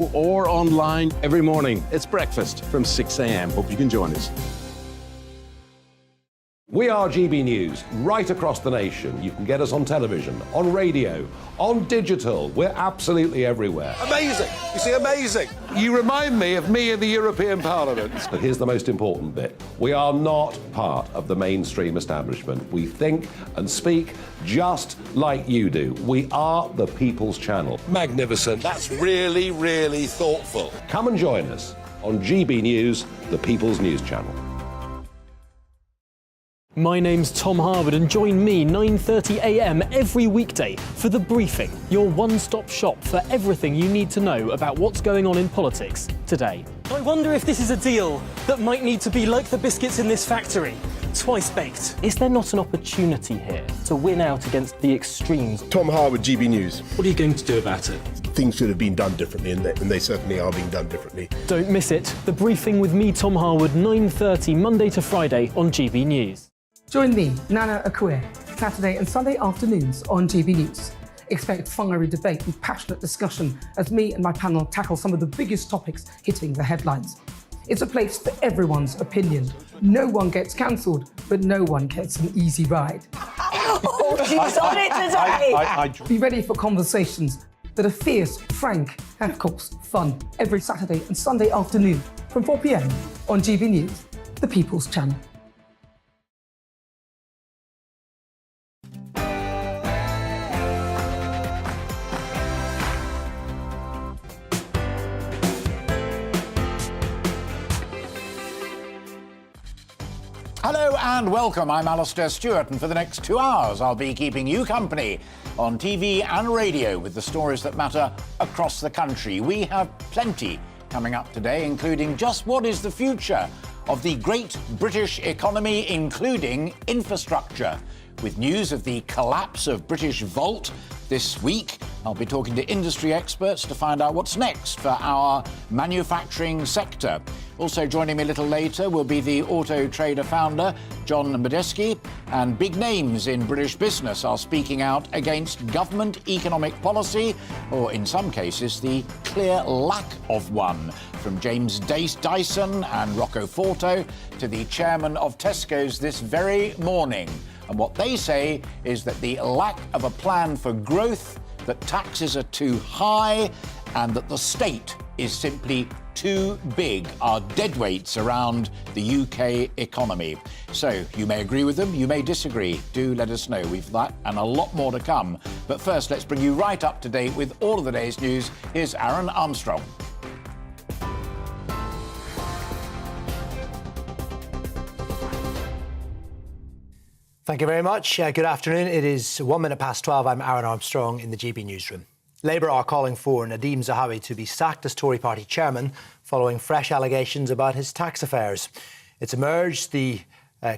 or online every morning. It's breakfast from 6 a.m. Hope you can join us. We are GB News, right across the nation. You can get us on television, on radio, on digital. We're absolutely everywhere. Amazing! You see, amazing! You remind me of me in the European Parliament. But here's the most important bit. We are not part of the mainstream establishment. We think and speak just like you do. We are the People's Channel. Magnificent. That's really, really thoughtful. Come and join us on GB News, the People's News Channel. My name's Tom Harwood and join me 9:30 a.m. every weekday for The Briefing, your one-stop shop for everything you need to know about what's going on in politics today. I wonder if this is a deal that might need to be like the biscuits in this factory, twice baked. Is there not an opportunity here to win out against the extremes? Tom Harwood, GB News. What are you going to do about it? Things should have been done differently, and they certainly are being done differently. Don't miss it. The Briefing with me, Tom Harwood, 9:30 Monday to Friday on GB News. Join me, Nana Akue, Saturday and Sunday afternoons on GB News. Expect fiery debate and passionate discussion as me and my panel tackle some of the biggest topics hitting the headlines. It's a place for everyone's opinion. No one gets cancelled, but no one gets an easy ride. Oh, she's on it today! Be ready for conversations that are fierce, frank, and of course, fun. Every Saturday and Sunday afternoon from 4 p.m. on GB News, the People's Channel. Hello and welcome. I'm Alastair Stewart, and for the next 2 hours I'll be keeping you company on TV and radio with the stories that matter across the country. We have plenty coming up today, including just what is the future of the great British economy, including infrastructure. With news of the collapse of British Volt this week, I'll be talking to industry experts to find out what's next for our manufacturing sector. Also joining me a little later will be the Auto Trader founder, John Medeski, and big names in British business are speaking out against government economic policy, or in some cases, the clear lack of one. From James Dyson and Rocco Forto to the chairman of Tesco's this very morning. And what they say is that the lack of a plan for growth, that taxes are too high, and that the state is simply too big are deadweights around the UK economy. So you may agree with them, you may disagree. Do let us know. We've that and a lot more to come. But first, let's bring you right up to date with all of the day's news. Here's Aaron Armstrong. Thank you very much. Good afternoon. It is 1 minute past 12. I'm Aaron Armstrong in the GB newsroom. Labour are calling for Nadeem Zahawi to be sacked as Tory party chairman following fresh allegations about his tax affairs. It's emerged the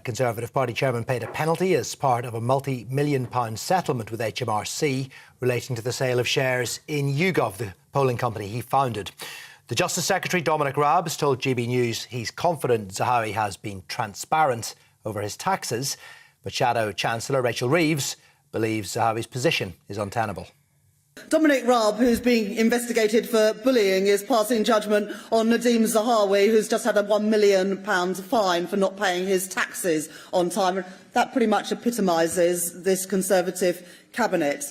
Conservative Party chairman paid a penalty as part of a multi-million-pound settlement with HMRC relating to the sale of shares in YouGov, the polling company he founded. The Justice Secretary, Dominic Raab, has told GB News he's confident Zahawi has been transparent over his taxes, but Shadow Chancellor Rachel Reeves believes Zahawi's position is untenable. Dominic Raab, who's being investigated for bullying, is passing judgment on Nadeem Zahawi, who's just had a £1 million fine for not paying his taxes on time. That pretty much epitomises this Conservative cabinet.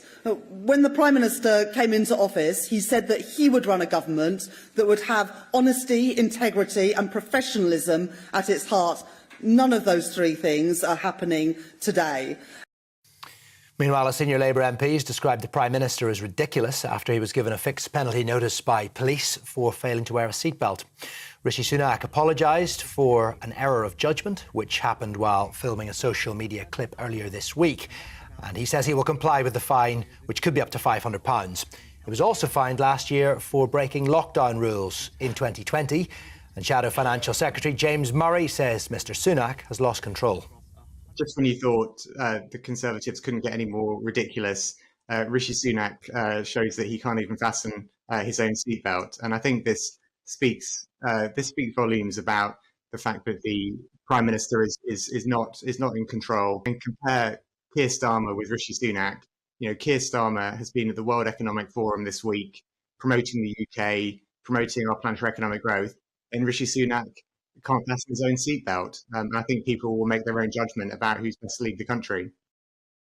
When the Prime Minister came into office, he said that he would run a government that would have honesty, integrity and professionalism at its heart. None of those three things are happening today. Meanwhile, a senior Labour MP has described the Prime Minister as ridiculous after he was given a fixed penalty notice by police for failing to wear a seatbelt. Rishi Sunak apologised for an error of judgment, which happened while filming a social media clip earlier this week. And he says he will comply with the fine, which could be up to £500. He was also fined last year for breaking lockdown rules in 2020. And Shadow Financial Secretary James Murray says Mr Sunak has lost control. Just when you thought the Conservatives couldn't get any more ridiculous, Rishi Sunak shows that he can't even fasten his own seatbelt. And I think this speaks volumes about the fact that the Prime Minister is not in control. And compare Keir Starmer with Rishi Sunak. You know, Keir Starmer has been at the World Economic Forum this week promoting the UK promoting our plan for economic growth, and Rishi Sunak can't fasten his own seatbelt. I think people will make their own judgment about who's best to lead the country.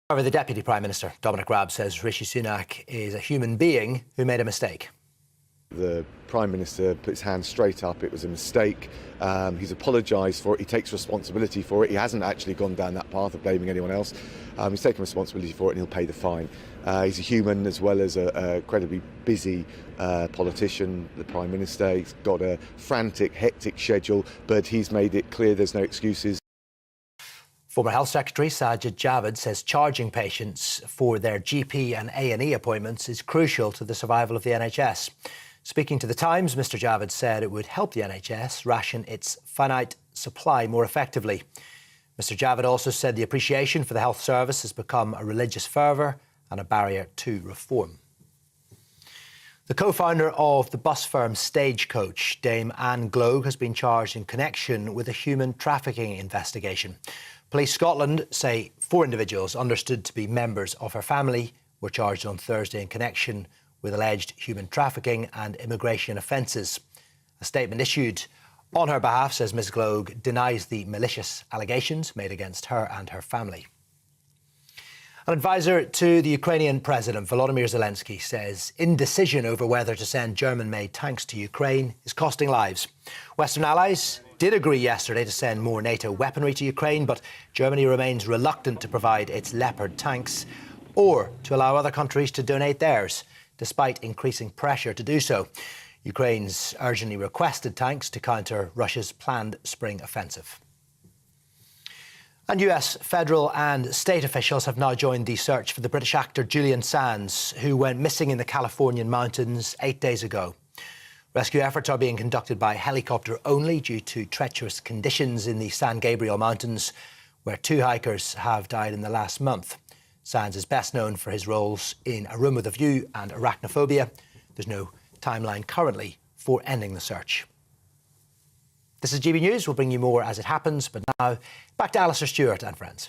However, the Deputy Prime Minister, Dominic Raab, says Rishi Sunak is a human being who made a mistake. The Prime Minister put his hand straight up. It was a mistake. He's apologised for it. He takes responsibility for it. He hasn't actually gone down that path of blaming anyone else. He's taken responsibility for it and he'll pay the fine. He's a human as well as a incredibly busy politician, the Prime Minister. He's got a frantic, hectic schedule, but he's made it clear there's no excuses. Former Health Secretary Sajid Javid says charging patients for their GP and A&E appointments is crucial to the survival of the NHS. Speaking to The Times, Mr Javid said it would help the NHS ration its finite supply more effectively. Mr Javid also said the appreciation for the health service has become a religious fervour and a barrier to reform. The co-founder of the bus firm Stagecoach, Dame Anne Gloag, has been charged in connection with a human trafficking investigation. Police Scotland say 4 individuals understood to be members of her family were charged on Thursday in connection with alleged human trafficking and immigration offences. A statement issued on her behalf says Ms Gloag denies the malicious allegations made against her and her family. An advisor to the Ukrainian President Volodymyr Zelensky says indecision over whether to send German-made tanks to Ukraine is costing lives. Western allies did agree yesterday to send more NATO weaponry to Ukraine, but Germany remains reluctant to provide its Leopard tanks or to allow other countries to donate theirs, despite increasing pressure to do so. Ukraine's urgently requested tanks to counter Russia's planned spring offensive. And US federal and state officials have now joined the search for the British actor Julian Sands, who went missing in the Californian mountains 8 days ago. Rescue efforts are being conducted by helicopter only due to treacherous conditions in the San Gabriel Mountains, where 2 hikers have died in the last month. Sands is best known for his roles in A Room with a View and Arachnophobia. There's no timeline currently for ending the search. This is GB News. We'll bring you more as it happens, but now back to Alastair Stewart and friends.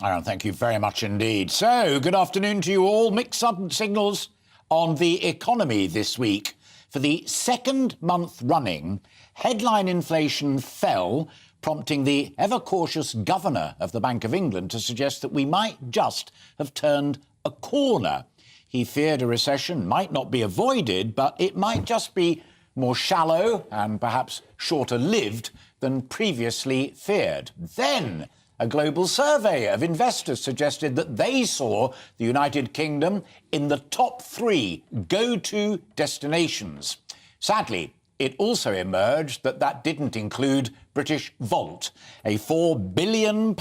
Aaron, thank you very much indeed. So, good afternoon to you all. Mixed signals on the economy this week. For the second month running, headline inflation fell, prompting the ever-cautious governor of the Bank of England to suggest that we might just have turned a corner. He feared a recession might not be avoided, but it might just be more shallow and perhaps shorter-lived than previously feared. Then a global survey of investors suggested that they saw the United Kingdom in the top 3 go-to destinations. Sadly, it also emerged that that didn't include British Volt, a £4 billion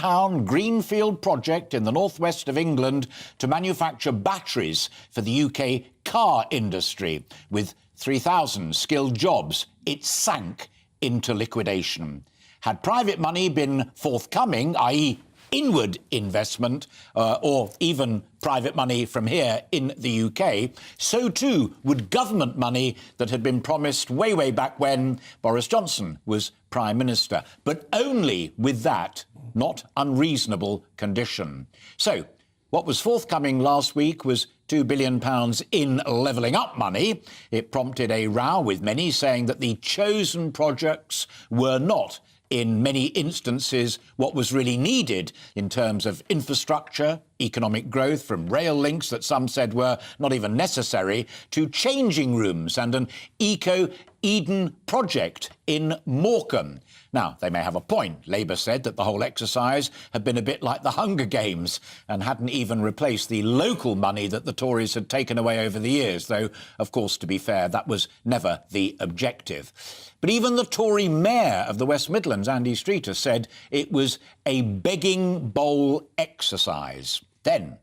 greenfield project in the northwest of England to manufacture batteries for the UK car industry. With 3,000 skilled jobs, it sank into liquidation. Had private money been forthcoming, i.e. inward investment, or even private money from here in the UK, so too would government money that had been promised way back when Boris Johnson was Prime Minister, but only with that not unreasonable condition. So, what was forthcoming last week was £2 billion in levelling up money. It prompted a row with many saying that the chosen projects were not, in many instances, what was really needed in terms of infrastructure, economic growth, from rail links that some said were not even necessary, to changing rooms and an Eco-Eden project in Morecambe. Now, they may have a point. Labour said that the whole exercise had been a bit like the Hunger Games and hadn't even replaced the local money that the Tories had taken away over the years, though, of course, to be fair, that was never the objective. But even the Tory mayor of the West Midlands, Andy Streeter, said it was a begging bowl exercise. Then,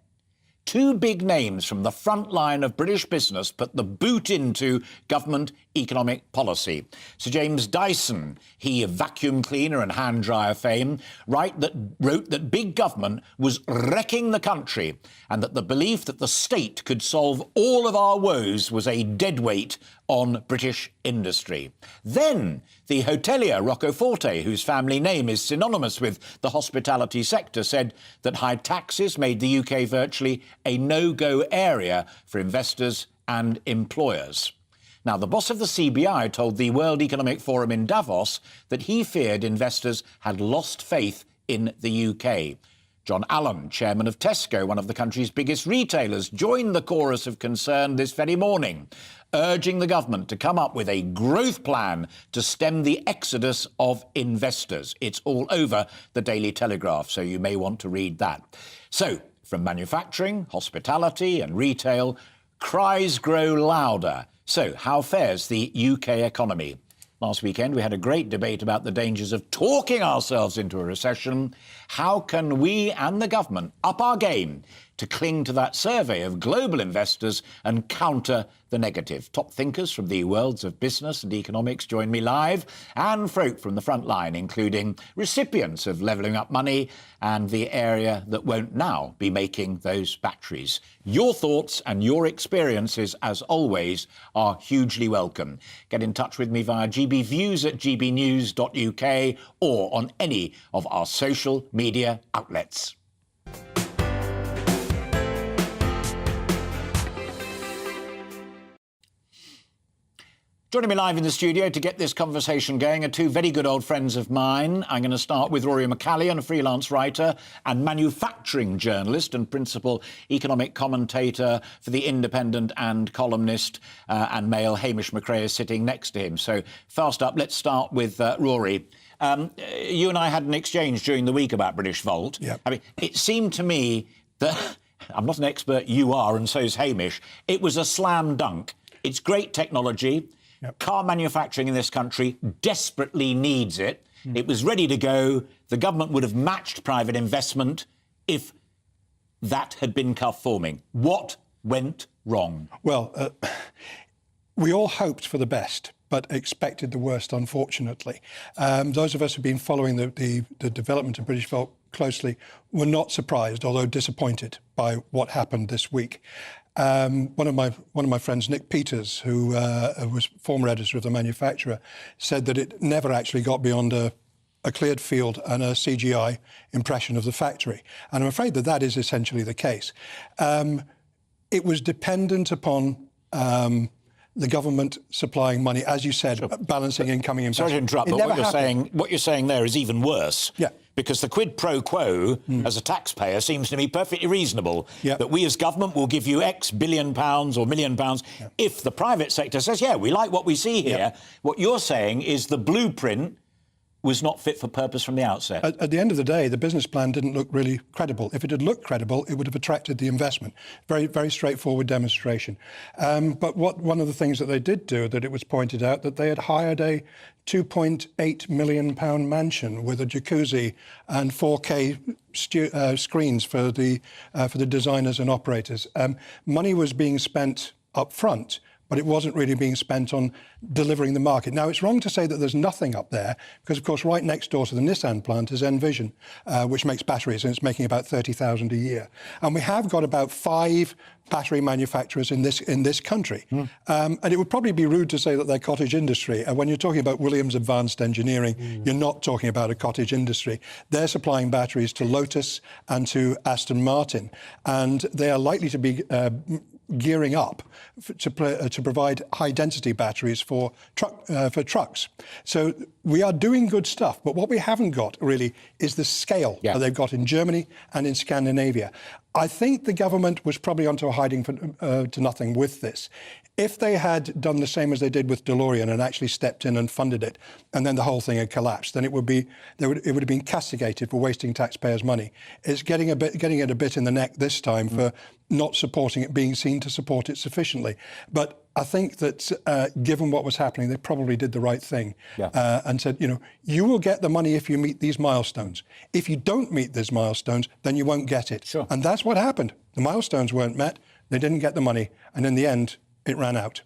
2 big names from the front line of British business put the boot into government economic policy. Sir James Dyson, he of vacuum cleaner and hand dryer fame, wrote that big government was wrecking the country and that the belief that the state could solve all of our woes was a deadweight on British industry. Then the hotelier Rocco Forte, whose family name is synonymous with the hospitality sector, said that high taxes made the UK virtually a no-go area for investors and employers. Now, the boss of the CBI told the World Economic Forum in Davos that he feared investors had lost faith in the UK. John Allen, chairman of Tesco, one of the country's biggest retailers, joined the chorus of concern this very morning, urging the government to come up with a growth plan to stem the exodus of investors. It's all over the Daily Telegraph, so you may want to read that. So, from manufacturing, hospitality and retail, cries grow louder. So, how fares the UK economy? Last weekend, we had a great debate about the dangers of talking ourselves into a recession. How can we and the government up our game to cling to that survey of global investors and counter the negative? Top thinkers from the worlds of business and economics join me live, and folk from the front line, including recipients of Levelling Up money and the area that won't now be making those batteries. Your thoughts and your experiences, as always, are hugely welcome. Get in touch with me via gbviews@gbnews.uk or on any of our social media outlets. Joining me live in the studio to get this conversation going are two very good old friends of mine. I'm going to start with Rory McCallion, a freelance writer and manufacturing journalist and principal economic commentator for The Independent and columnist and Mail. Hamish McRae is sitting next to him. So fast up, let's start with Rory. You and I had an exchange during the week about British Volt. Yep. I mean, it seemed to me that, I'm not an expert, you are, and so's Hamish, it was a slam dunk. It's great technology. Yep. Car manufacturing in this country desperately needs it. It was ready to go. The government would have matched private investment if that had been conforming. What went wrong? Well, we all hoped for the best, but expected the worst, unfortunately. Those of us who've been following the development of British Volt closely were not surprised, although disappointed by what happened this week. One of my friends, Nick Peters, who was former editor of the manufacturer, said that it never actually got beyond a cleared field and a CGI impression of the factory. And I'm afraid that is essentially the case. It was dependent upon the government supplying money, as you said, sure, balancing incoming investment. Sorry to interrupt, but what you're saying there is even worse. Yeah. Because the quid pro quo, as a taxpayer, seems to me perfectly reasonable. Yep. That we as government will give you X billion pounds or million pounds if the private sector says, yeah, we like what we see here. Yep. What you're saying is the blueprint was not fit for purpose from the outset. At the end of the day, the business plan didn't look really credible. If it had looked credible, it would have attracted the investment. Very, very straightforward demonstration. But one of the things that they did do, that it was pointed out, that they had hired a £2.8 million mansion with a jacuzzi and 4K screens for the designers and operators. Money was being spent up front, but it wasn't really being spent on delivering the market. Now, it's wrong to say that there's nothing up there, because, of course, right next door to the Nissan plant is Envision, which makes batteries, and it's making about 30,000 a year. And we have got about 5 battery manufacturers in this country. And it would probably be rude to say that they're cottage industry. And when you're talking about Williams Advanced Engineering, you're not talking about a cottage industry. They're supplying batteries to Lotus and to Aston Martin, and they are likely to be gearing up to provide high-density batteries for trucks. So we are doing good stuff, but what we haven't got really is the scale that they've got in Germany and in Scandinavia. I think the government was probably onto a hiding to nothing with this. If they had done the same as they did with DeLorean and actually stepped in and funded it, and then the whole thing had collapsed, then it would have been castigated for wasting taxpayers' money. It's getting it a bit in the neck this time for not supporting it, being seen to support it sufficiently. But I think that given what was happening, they probably did the right thing and said, you will get the money if you meet these milestones. If you don't meet these milestones, then you won't get it. Sure. And that's what happened. The milestones weren't met, they didn't get the money, and in the end, it ran out.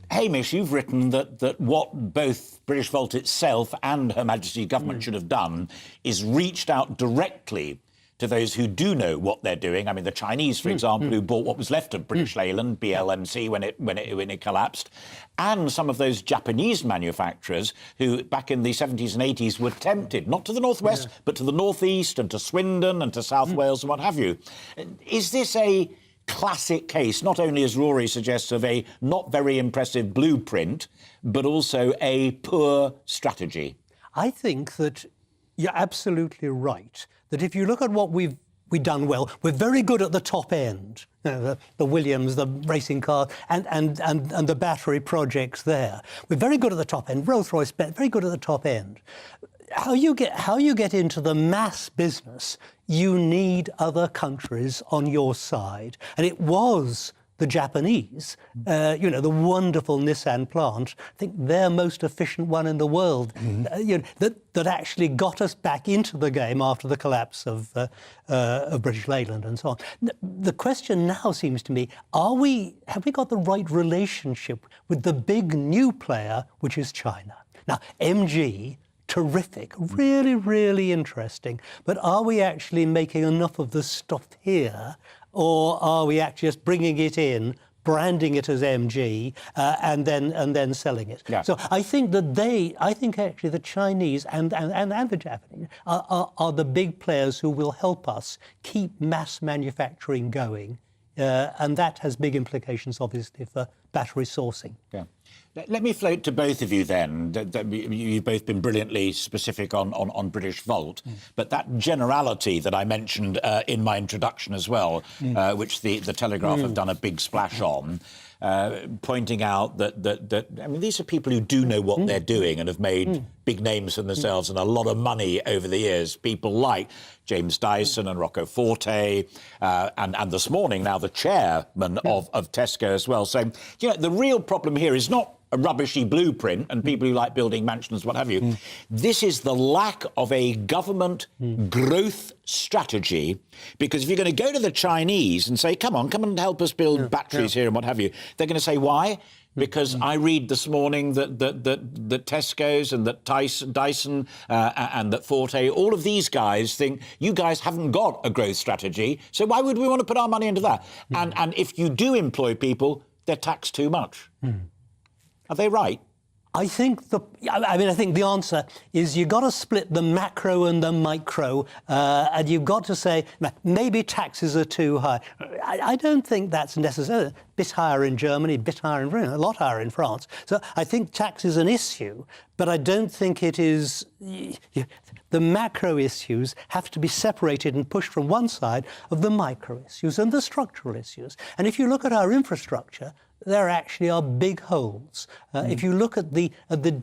Hamish, you've written that what both British Volt itself and Her Majesty's government should have done is reached out directly to those who do know what they're doing. I mean, the Chinese, for example, who bought what was left of British Leyland, BLMC, when it collapsed, and some of those Japanese manufacturers who, back in the 70s and 80s, were tempted, not to the northwest, but to the northeast and to Swindon and to South Wales and what have you. Is this a classic case, not only, as Rory suggests, of a not very impressive blueprint, but also a poor strategy? I think that you're absolutely right, that if you look at what we've done well, we're very good at the top end, you know, the Williams, the racing car, and the battery projects there. We're very good at the top end. Rolls-Royce, very good at the top end. How you get into the mass business, you need other countries on your side. And it was the Japanese, the wonderful Nissan plant, I think their most efficient one in the world, that actually got us back into the game after the collapse of British Leyland and so on. The question now seems to me, have we got the right relationship with the big new player, which is China? Now, MG, terrific, really, really interesting. But are we actually making enough of the stuff here, or are we actually just bringing it in, branding it as MG, and then selling it? Yeah. So I think actually the Chinese and the Japanese are the big players who will help us keep mass manufacturing going, and that has big implications, obviously, for battery sourcing. Yeah. Let me float to both of you then. You've both been brilliantly specific on British Volt, but that generality that I mentioned in my introduction as well, which the Telegraph have done a big splash on, pointing out that I mean, these are people who do know what they're doing and have made big names for themselves and a lot of money over the years. People like James Dyson and Rocco Forte, and this morning now the chairman of Tesco as well. So, the real problem here is not a rubbishy blueprint and people who like building mansions, what have you. This is the lack of a government growth strategy, because if you're going to go to the Chinese and say, come and help us build batteries here and what have you, they're going to say, why? Because I read this morning that Tesco's and that Dyson and that Forte, all of these guys think you guys haven't got a growth strategy, so why would we want to put our money into that? And if you do employ people, they're taxed too much. Are they right? I think the answer is you've got to split the macro and the micro, and you've got to say maybe taxes are too high. I don't think that's necessary. A bit higher in Germany, a bit higher in Britain, a lot higher in France. So I think tax is an issue, but I don't think it is. The macro issues have to be separated and pushed from one side of the micro issues and the structural issues. And if you look at our infrastructure, there actually are big holes. If you look at the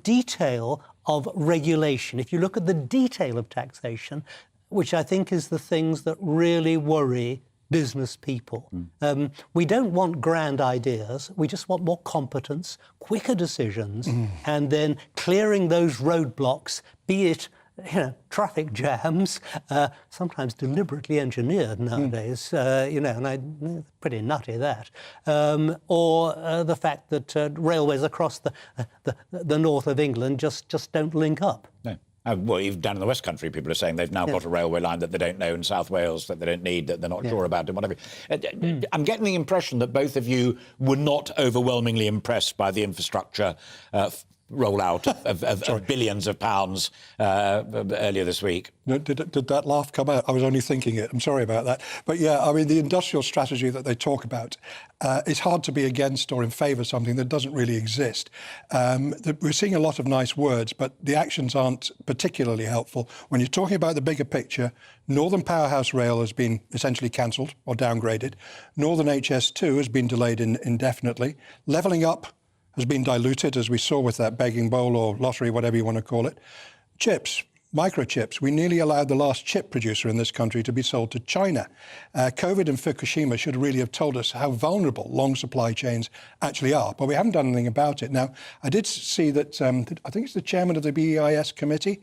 detail of regulation, if you look at the detail of taxation, which I think is the things that really worry business people. We don't want grand ideas. We just want more competence, quicker decisions, and then clearing those roadblocks, be it traffic jams, sometimes deliberately engineered nowadays, and pretty nutty that, or the fact that railways across the north of England just don't link up. No. Well, even down in the West Country, people are saying they've now got a railway line that they don't know in South Wales, that they don't need, that they're not sure about, and whatever. I'm getting the impression that both of you were not overwhelmingly impressed by the infrastructure rollout of billions of pounds earlier this week. No, did that laugh come out? I was only thinking it. I'm sorry about that. But yeah, I mean, the industrial strategy that they talk about, it's hard to be against or in favour of something that doesn't really exist. We're seeing a lot of nice words, but the actions aren't particularly helpful. When you're talking about the bigger picture, Northern Powerhouse Rail has been essentially cancelled or downgraded. Northern HS2 has been delayed indefinitely. Levelling up has been diluted, as we saw with that begging bowl or lottery, whatever you want to call it. Chips, microchips. We nearly allowed the last chip producer in this country to be sold to China. COVID and Fukushima should really have told us how vulnerable long supply chains actually are, but we haven't done anything about it. Now, I did see that, I think it's the chairman of the BEIS committee,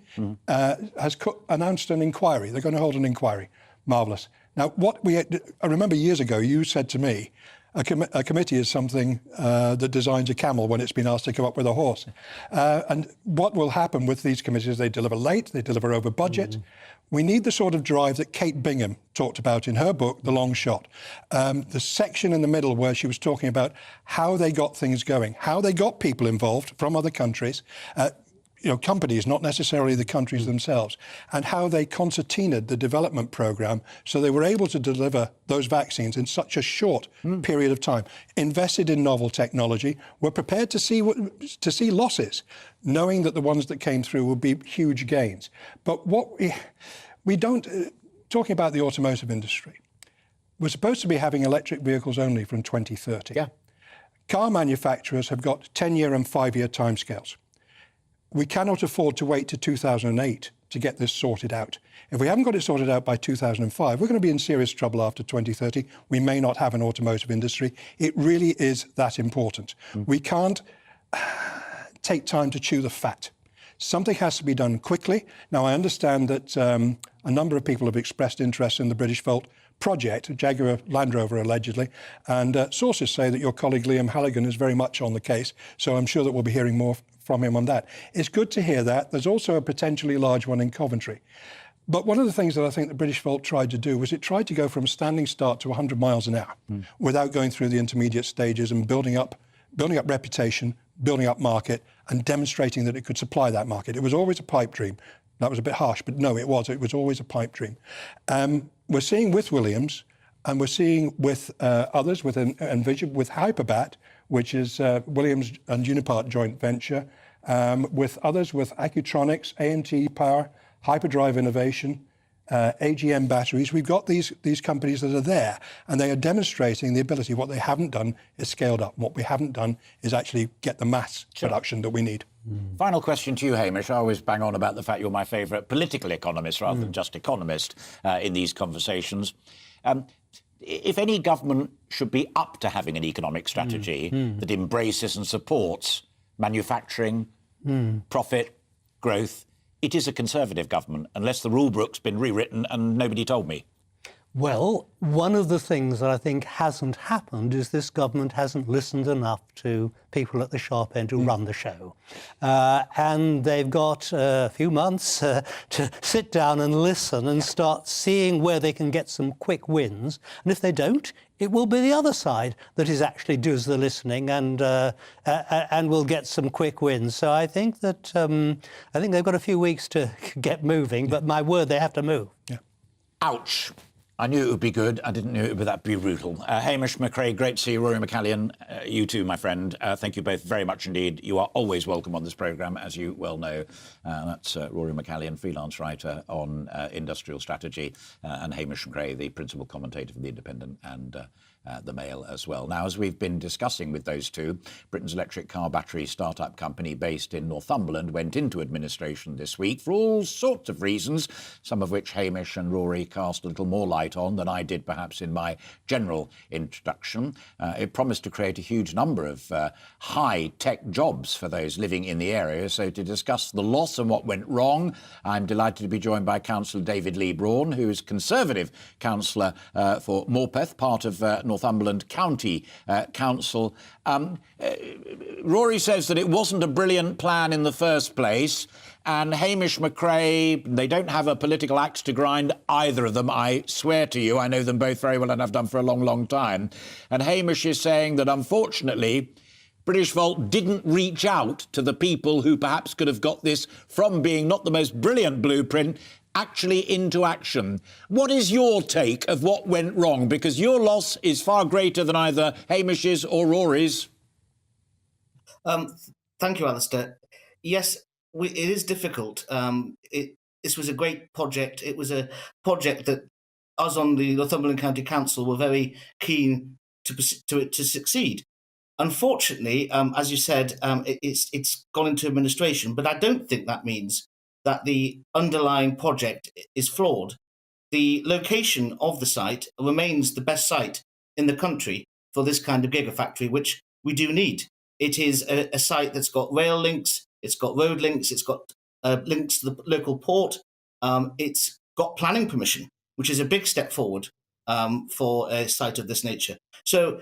has announced an inquiry. They're going to hold an inquiry. Marvellous. Now, I remember years ago, you said to me, A committee is something that designs a camel when it's been asked to come up with a horse. And what will happen with these committees, they deliver late, they deliver over budget. We need the sort of drive that Kate Bingham talked about in her book, The Long Shot. The section in the middle where she was talking about how they got things going, how they got people involved from other countries, companies, not necessarily the countries themselves, and how they concertinaed the development program so they were able to deliver those vaccines in such a short period of time, invested in novel technology, were prepared to see losses, knowing that the ones that came through would be huge gains. But what we don't, talking about the automotive industry, we're supposed to be having electric vehicles only from 2030. Yeah. Car manufacturers have got 10-year and 5-year timescales. We cannot afford to wait to 2008 to get this sorted out. If we haven't got it sorted out by 2005, we're going to be in serious trouble after 2030. We may not have an automotive industry. It really is that important. We can't take time to chew the fat. Something has to be done quickly. Now, I understand that a number of people have expressed interest in the British Volt project, Jaguar Land Rover allegedly, and sources say that your colleague Liam Halligan is very much on the case, so I'm sure that we'll be hearing more from him on that. It's good to hear that. There's also a potentially large one in Coventry. But one of the things that I think the British Volt tried to do was it tried to go from a standing start to 100 miles an hour without going through the intermediate stages and building up reputation, building up market, and demonstrating that it could supply that market. It was always a pipe dream. That was a bit harsh, but no, it was always a pipe dream. We're seeing with Williams, and we're seeing with others, with Envision, with Hyperbat, which is Williams and Unipart joint venture, with others, with Accutronics, A&T Power, Hyperdrive Innovation, AGM Batteries. We've got these companies that are there, and they are demonstrating the ability. What they haven't done is scaled up. What we haven't done is actually get the mass production that we need. Final question to you, Hamish. I always bang on about the fact you're my favourite political economist rather than just economist in these conversations. If any government should be up to having an economic strategy that embraces and supports manufacturing, profit, growth, it is a Conservative government, unless the rule book's been rewritten and nobody told me. Well, one of the things that I think hasn't happened is this government hasn't listened enough to people at the sharp end who run the show. And they've got a few months to sit down and listen and start seeing where they can get some quick wins. And if they don't, it will be the other side that actually does the listening and will get some quick wins. So I think that they've got a few weeks to get moving, but my word, they have to move. Yeah. Ouch. I knew it would be good. I didn't know it would be that brutal. Hamish McRae, great to see you. Rory McCallion, you too, my friend. Thank you both very much indeed. You are always welcome on this programme, as you well know. That's Rory McCallion, freelance writer on industrial strategy, and Hamish McRae, the principal commentator for The Independent and The Mail as well. Now, as we've been discussing with those two, Britain's electric car battery startup company based in Northumberland went into administration this week for all sorts of reasons, some of which Hamish and Rory cast a little more light on than I did perhaps in my general introduction. It promised to create a huge number of high-tech jobs for those living in the area. So to discuss the loss and what went wrong, I'm delighted to be joined by Councillor David Lee Braun, who is Conservative Councillor for Morpeth, part of Northumberland County Council. Rory says that it wasn't a brilliant plan in the first place, and Hamish McRae, they don't have a political axe to grind, either of them, I swear to you. I know them both very well and have done for a long, long time. And Hamish is saying that, unfortunately, British Volt didn't reach out to the people who perhaps could have got this from being not the most brilliant blueprint actually into action. What is your take of what went wrong? Because your loss is far greater than either Hamish's or Rory's. Thank you, Alastair. Yes, it is difficult. This was a great project. It was a project that us on the Northumberland County Council were very keen to succeed. Unfortunately, as you said, it's gone into administration, but I don't think that means that the underlying project is flawed. The location of the site remains the best site in the country for this kind of gigafactory, which we do need. It is a site that's got rail links, it's got road links, it's got links to the local port, it's got planning permission, which is a big step forward for a site of this nature. So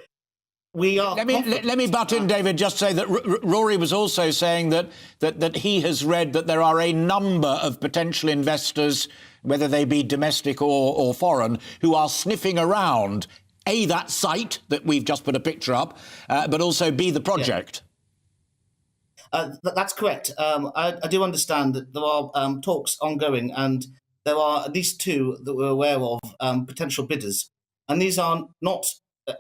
we are. Let me butt in, David. Just say that Rory was also saying that he has read that there are a number of potential investors, whether they be domestic or foreign, who are sniffing around A, that site that we've just put a picture up, but also B, the project. That's correct. I do understand that there are talks ongoing, and there are at least two that we're aware of, potential bidders. And these are not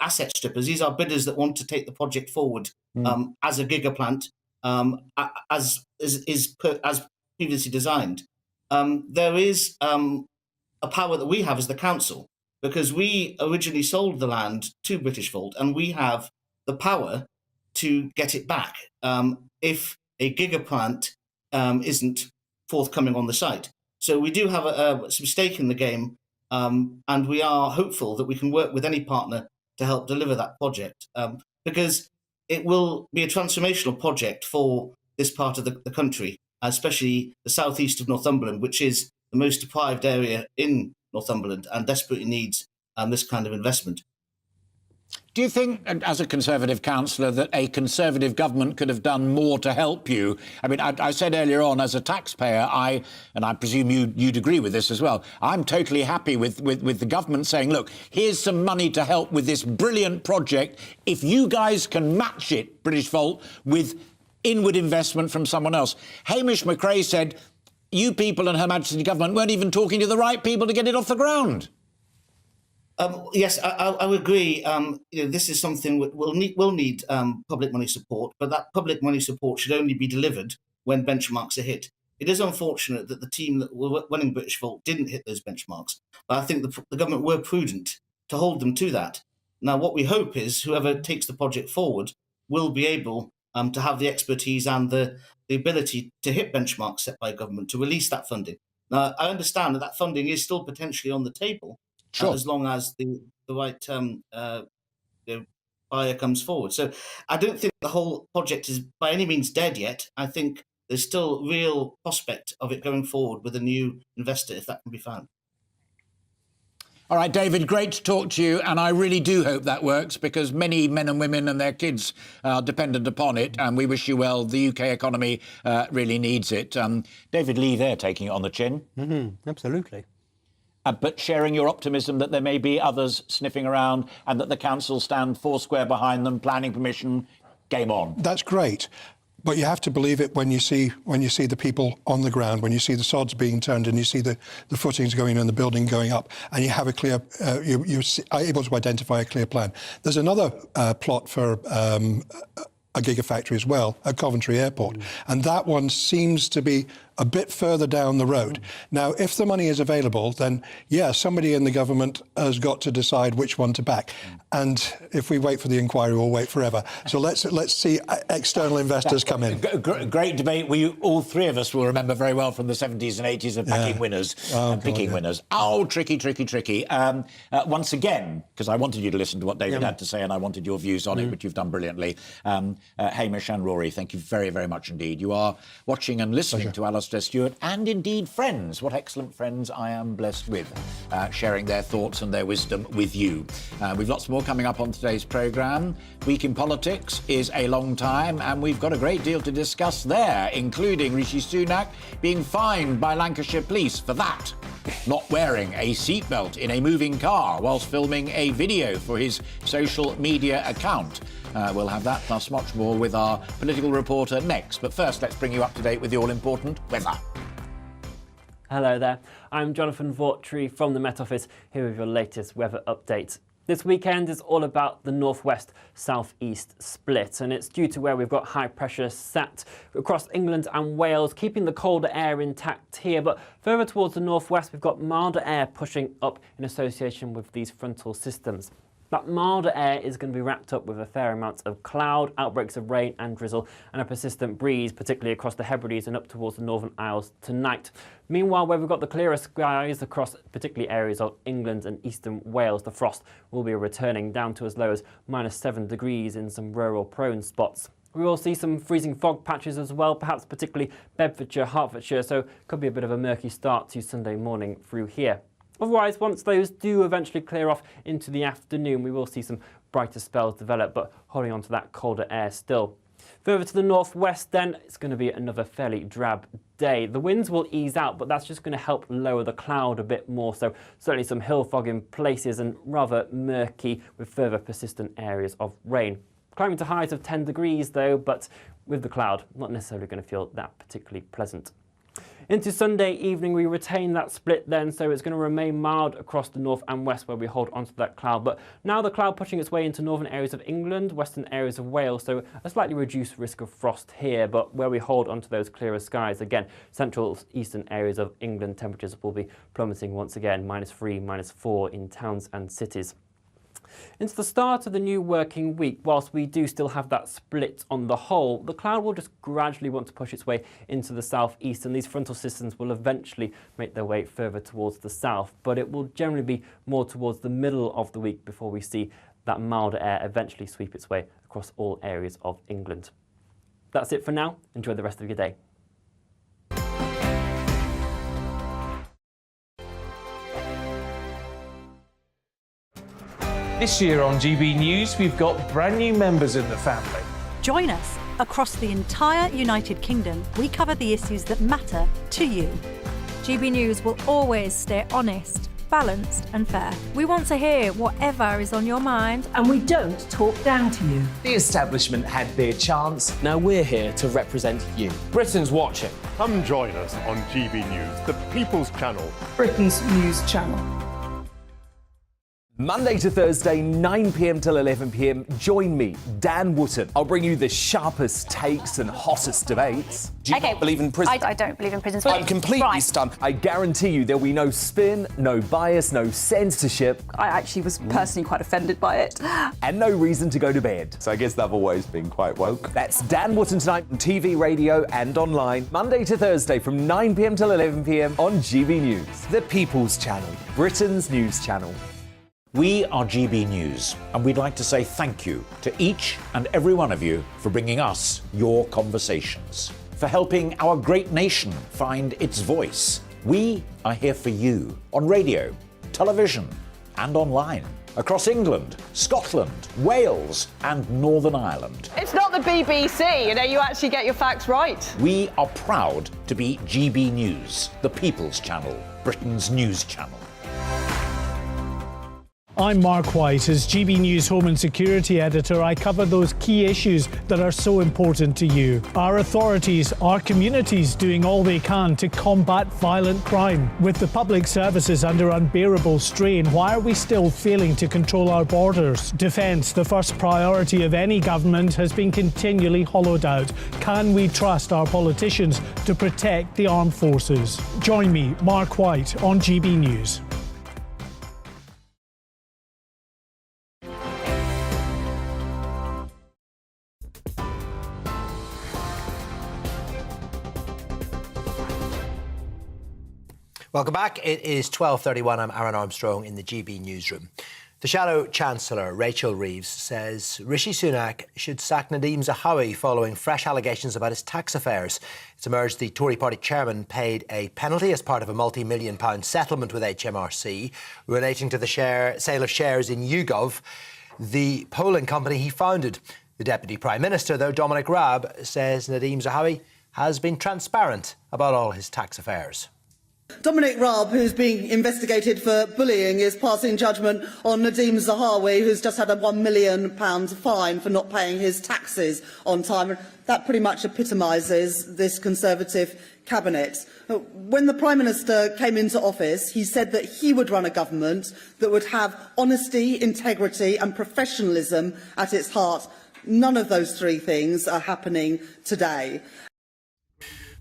asset strippers. These are bidders that want to take the project forward as a gigaplant, as previously designed. There is a power that we have as the council, because we originally sold the land to Britishvolt, and we have the power to get it back if a gigaplant isn't forthcoming on the site. So we do have some stake in the game, and we are hopeful that we can work with any partner to help deliver that project, because it will be a transformational project for this part of the country, especially the southeast of Northumberland, which is the most deprived area in Northumberland and desperately needs this kind of investment. Do you think, as a Conservative councillor, that a Conservative government could have done more to help you? I mean, I said earlier on, as a taxpayer, and I presume you'd agree with this as well, I'm totally happy with the government saying, look, here's some money to help with this brilliant project. If you guys can match it, Britishvolt, with inward investment from someone else. Hamish McRae said, you people and Her Majesty's government weren't even talking to the right people to get it off the ground. Yes, I would agree. This is something that will need public money support, but that public money support should only be delivered when benchmarks are hit. It is unfortunate that the team that were running Britishvolt didn't hit those benchmarks, but I think the government were prudent to hold them to that. Now, what we hope is whoever takes the project forward will be able to have the expertise and the ability to hit benchmarks set by government to release that funding. Now, I understand that funding is still potentially on the table, sure, as long as the right buyer comes forward. So I don't think the whole project is by any means dead yet. I think there's still real prospect of it going forward with a new investor, if that can be found. All right, David, great to talk to you, and I really do hope that works, because many men and women and their kids are dependent upon it, and we wish you well. The UK economy really needs it. David Lee there taking it on the chin. Absolutely. But sharing your optimism that there may be others sniffing around and that the council stand foursquare behind them, planning permission, game on. That's great. But you have to believe it when you see the people on the ground, when you see the sods being turned and you see the footings going in and the building going up, and you have a clear, you are able to identify a clear plan. There's another plot for a gigafactory as well at Coventry Airport, and that one seems to be a bit further down the road. Now, if the money is available, then yeah, somebody in the government has got to decide which one to back. And if we wait for the inquiry, we'll wait forever. So let's see external investors come in. Great debate. All three of us will remember very well from the 70s and 80s of backing winners and picking winners. Oh, tricky. Once again, because I wanted you to listen to what David had to say and I wanted your views on it, which you've done brilliantly. Hamish and Rory, thank you very, very much indeed. You are watching and listening to Alastair Stewart, and indeed friends. What excellent friends I am blessed with, sharing their thoughts and their wisdom with you. We've lots more coming up on today's programme. Week in Politics is a long time, and we've got a great deal to discuss there, including Rishi Sunak being fined by Lancashire Police for that. Not wearing a seatbelt in a moving car whilst filming a video for his social media account. We'll have that plus much more with our political reporter next. But first, let's bring you up to date with the all-important weather. Hello there. I'm Jonathan Vaughtry from the Met Office, here with your latest weather update. This weekend is all about the northwest-southeast split, and it's due to where we've got high pressure sat across England and Wales, keeping the colder air intact here. But further towards the northwest, we've got milder air pushing up in association with these frontal systems. That milder air is going to be wrapped up with a fair amount of cloud, outbreaks of rain and drizzle, and a persistent breeze, particularly across the Hebrides and up towards the Northern Isles tonight. Meanwhile, where we've got the clearer skies across particularly areas of England and eastern Wales, the frost will be returning down to as low as -7 degrees in some rural prone spots. We will see some freezing fog patches as well, perhaps particularly Bedfordshire, Hertfordshire, so could be a bit of a murky start to Sunday morning through here. Otherwise, once those do eventually clear off into the afternoon, we will see some brighter spells develop, but holding on to that colder air still. Further to the northwest then, it's going to be another fairly drab day. The winds will ease out, but that's just going to help lower the cloud a bit more. So certainly some hill fog in places and rather murky with further persistent areas of rain. Climbing to highs of 10 degrees though, but with the cloud, not necessarily going to feel that particularly pleasant. Into Sunday evening, we retain that split then, so it's going to remain mild across the north and west where we hold onto that cloud. But now the cloud pushing its way into northern areas of England, western areas of Wales, so a slightly reduced risk of frost here, but where we hold onto those clearer skies, again, central eastern areas of England, temperatures will be plummeting once again, -3, -4 in towns and cities. Into the start of the new working week, whilst we do still have that split on the whole, the cloud will just gradually want to push its way into the southeast, and these frontal systems will eventually make their way further towards the south, but it will generally be more towards the middle of the week before we see that milder air eventually sweep its way across all areas of England. That's it for now. Enjoy the rest of your day. This year on GB News, we've got brand new members in the family. Join us. Across the entire United Kingdom, we cover the issues that matter to you. GB News will always stay honest, balanced and fair. We want to hear whatever is on your mind. And we don't talk down to you. The establishment had their chance. Now we're here to represent you. Britain's watching. Come join us on GB News, the People's Channel. Britain's news channel. Monday to Thursday, 9 p.m. till 11 p.m. Join me, Dan Wootton. I'll bring you the sharpest takes and hottest debates. Do you not believe in prison? I don't believe in prison. I'm completely stunned. I guarantee you there'll be no spin, no bias, no censorship. I actually was personally quite offended by it. And no reason to go to bed. So I guess they've always been quite woke. That's Dan Wootton tonight on TV, radio and online. Monday to Thursday from 9 p.m. till 11 p.m. on GB News. The People's Channel, Britain's news channel. We are GB News, and we'd like to say thank you to each and every one of you for bringing us your conversations, for helping our great nation find its voice. We are here for you on radio, television, and online, across England, Scotland, Wales, and Northern Ireland. It's not the BBC, you actually get your facts right. We are proud to be GB News, the People's Channel, Britain's news channel. I'm Mark White. As GB News Home and Security Editor, I cover those key issues that are so important to you. Our authorities, our communities doing all they can to combat violent crime. With the public services under unbearable strain, why are we still failing to control our borders? Defence, the first priority of any government, has been continually hollowed out. Can we trust our politicians to protect the armed forces? Join me, Mark White, on GB News. Welcome back. It is 12:31. I'm Aaron Armstrong in the GB newsroom. The Shadow Chancellor, Rachel Reeves, says Rishi Sunak should sack Nadeem Zahawi following fresh allegations about his tax affairs. It's emerged the Tory party chairman paid a penalty as part of a multi-million-pound settlement with HMRC relating to the sale of shares in YouGov, the polling company he founded. The Deputy Prime Minister, though, Dominic Raab, says Nadeem Zahawi has been transparent about all his tax affairs. Dominic Raab, who's being investigated for bullying, is passing judgment on Nadeem Zahawi, who's just had a £1 million fine for not paying his taxes on time. That pretty much epitomises this Conservative cabinet. When the Prime Minister came into office, he said that he would run a government that would have honesty, integrity and professionalism at its heart. None of those three things are happening today.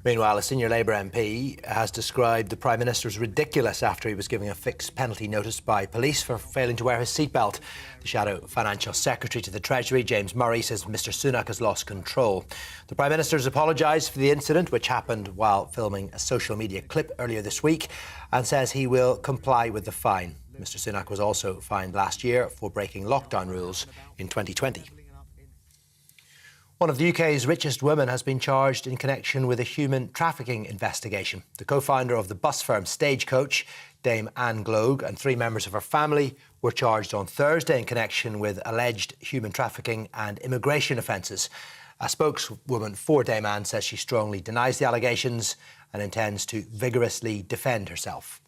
Meanwhile, a senior Labour MP has described the Prime Minister as ridiculous after he was given a fixed penalty notice by police for failing to wear his seatbelt. The Shadow Financial Secretary to the Treasury, James Murray, says Mr Sunak has lost control. The Prime Minister has apologised for the incident, which happened while filming a social media clip earlier this week, and says he will comply with the fine. Mr Sunak was also fined last year for breaking lockdown rules in 2020. One of the UK's richest women has been charged in connection with a human trafficking investigation. The co-founder of the bus firm Stagecoach, Dame Anne Gloag, and 3 members of her family were charged on Thursday in connection with alleged human trafficking and immigration offences. A spokeswoman for Dayman says she strongly denies the allegations and intends to vigorously defend herself.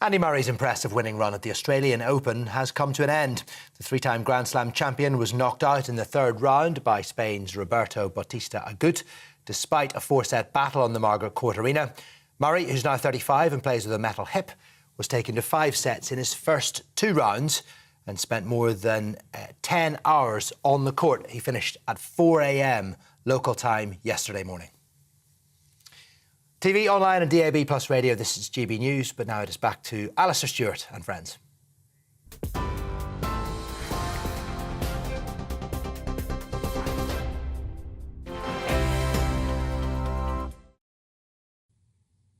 Andy Murray's impressive winning run at the Australian Open has come to an end. The three-time Grand Slam champion was knocked out in the third round by Spain's Roberto Bautista Agut, despite a four-set battle on the Margaret Court Arena. Murray, who's now 35 and plays with a metal hip, was taken to 5 sets in his first 2 rounds and spent more than 10 hours on the court. He finished at 4 a.m. local time yesterday morning. TV, online and DAB plus radio, this is GB News, but now it is back to Alastair Stewart and friends.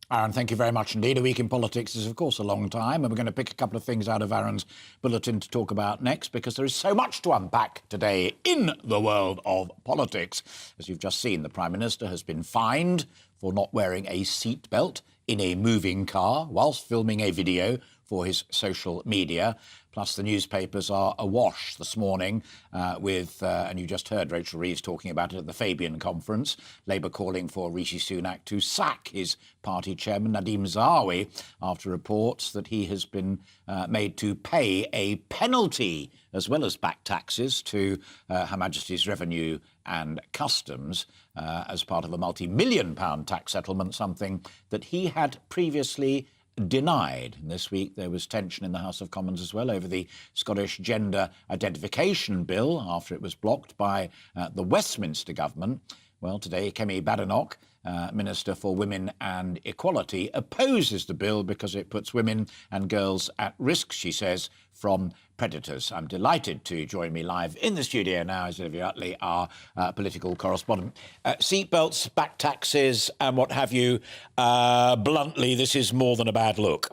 Aaron, thank you very much indeed. A week in politics is, of course, a long time, and we're going to pick a couple of things out of Aaron's bulletin to talk about next, because there is so much to unpack today in the world of politics. As you've just seen, the Prime Minister has been fined for not wearing a seatbelt in a moving car whilst filming a video for his social media. Plus, the newspapers are awash this morning with, and you just heard Rachel Reeves talking about it at the Fabian conference, Labour calling for Rishi Sunak to sack his party chairman, Nadeem Zahawi, after reports that he has been made to pay a penalty as well as back taxes to Her Majesty's Revenue and Customs as part of a multi-million-pound tax settlement, something that he had previously denied. And this week there was tension in the House of Commons as well over the Scottish Gender Identification Bill after it was blocked by the Westminster government. Well, today Kemi Badenoch, Minister for Women and Equality, opposes the bill because it puts women and girls at risk, she says, from predators. I'm delighted to join me live in the studio now is Olivia Utley, our political correspondent. Seatbelts, back taxes and what have you. Bluntly, this is more than a bad look.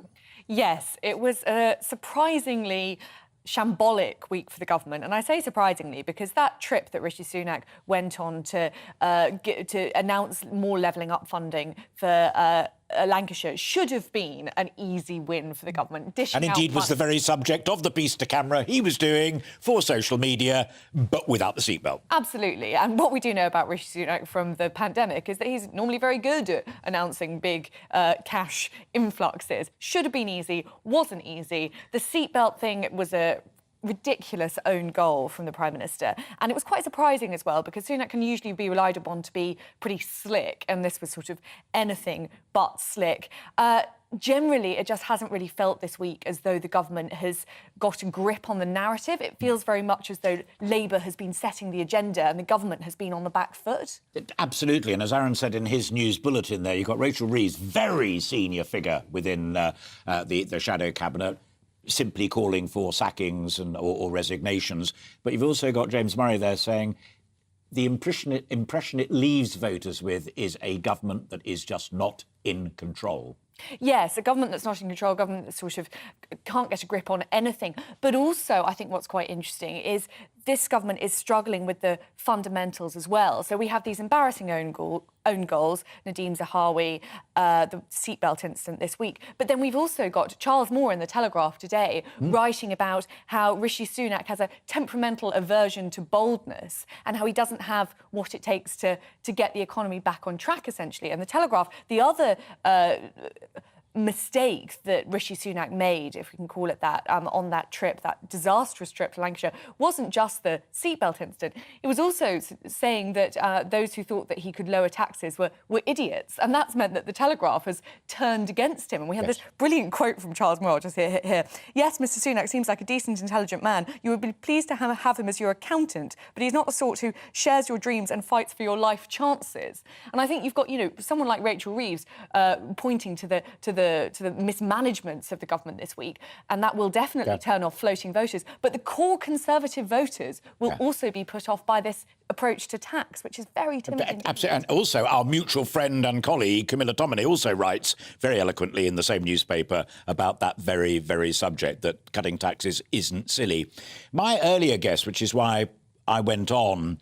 Yes, it was a surprisingly shambolic week for the government. And I say surprisingly because that trip that Rishi Sunak went on to announce more levelling up funding for Lancashire should have been an easy win for the government. And indeed was the very subject of the piece to camera he was doing for social media, but without the seatbelt. Absolutely. And what we do know about Rishi Sunak from the pandemic is that he's normally very good at announcing big cash influxes. Should have been easy, wasn't easy. The seatbelt thing was a ridiculous own goal from the Prime Minister. And it was quite surprising as well, because Sunak can usually be relied upon to be pretty slick, and this was sort of anything but slick. Generally, it just hasn't really felt this week as though the government has got a grip on the narrative. It feels very much as though Labour has been setting the agenda and the government has been on the back foot. Absolutely. And as Aaron said in his news bulletin there, you've got Rachel Reeves, very senior figure within the shadow cabinet, simply calling for sackings or resignations. But you've also got James Murray there saying the impression it leaves voters with is a government that is just not in control. Yes, a government that's not in control, a government that sort of can't get a grip on anything. But also, I think what's quite interesting is this government is struggling with the fundamentals as well. So we have these embarrassing own goals, Nadeem Zahawi, the seatbelt incident this week. But then we've also got Charles Moore in The Telegraph today writing about how Rishi Sunak has a temperamental aversion to boldness and how he doesn't have what it takes to get the economy back on track, essentially. And The Telegraph, the other mistake that Rishi Sunak made, if we can call it that, on that trip, that disastrous trip to Lancashire, wasn't just the seatbelt incident. It was also saying that those who thought that he could lower taxes were idiots. And that's meant that The Telegraph has turned against him. And we had this brilliant quote from Charles Moore, just here. Yes, Mr Sunak seems like a decent, intelligent man. You would be pleased to have him as your accountant, but he's not the sort who shares your dreams and fights for your life chances. And I think you've got, someone like Rachel Reeves pointing to the mismanagements of the government this week, and that will definitely turn off floating voters. But the core Conservative voters will also be put off by this approach to tax, which is very timid. Absolutely. And also our mutual friend and colleague, Camilla Tominey, also writes very eloquently in the same newspaper about that very, very subject, that cutting taxes isn't silly. My earlier guess, which is why I went on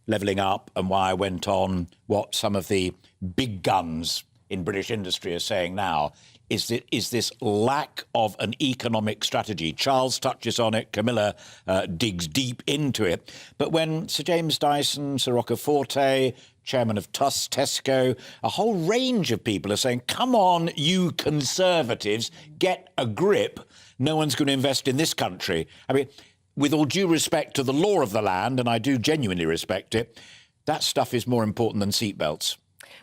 levelling up and why I went on what some of the big guns in British industry are saying now is this lack of an economic strategy. Charles touches on it, Camilla digs deep into it. But when Sir James Dyson, Sir Roccaforte, chairman of Tesco, a whole range of people are saying, come on, you Conservatives, get a grip. No one's going to invest in this country. I mean, with all due respect to the law of the land, and I do genuinely respect it, that stuff is more important than seatbelts.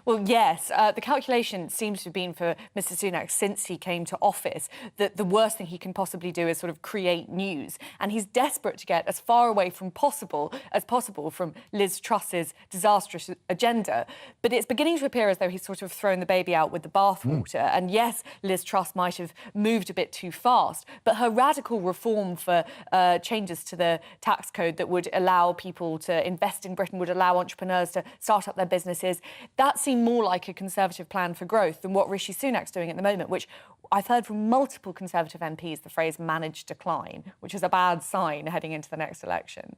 Well, yes. The calculation seems to have been for Mr Sunak since he came to office that the worst thing he can possibly do is sort of create news. And he's desperate to get as far away from possible from Liz Truss's disastrous agenda. But it's beginning to appear as though he's sort of thrown the baby out with the bathwater. And yes, Liz Truss might have moved a bit too fast, but her radical reform for changes to the tax code that would allow people to invest in Britain, would allow entrepreneurs to start up their businesses, that seemed more like a Conservative plan for growth than what Rishi Sunak's doing at the moment, which I've heard from multiple Conservative MPs the phrase managed decline, which is a bad sign heading into the next election.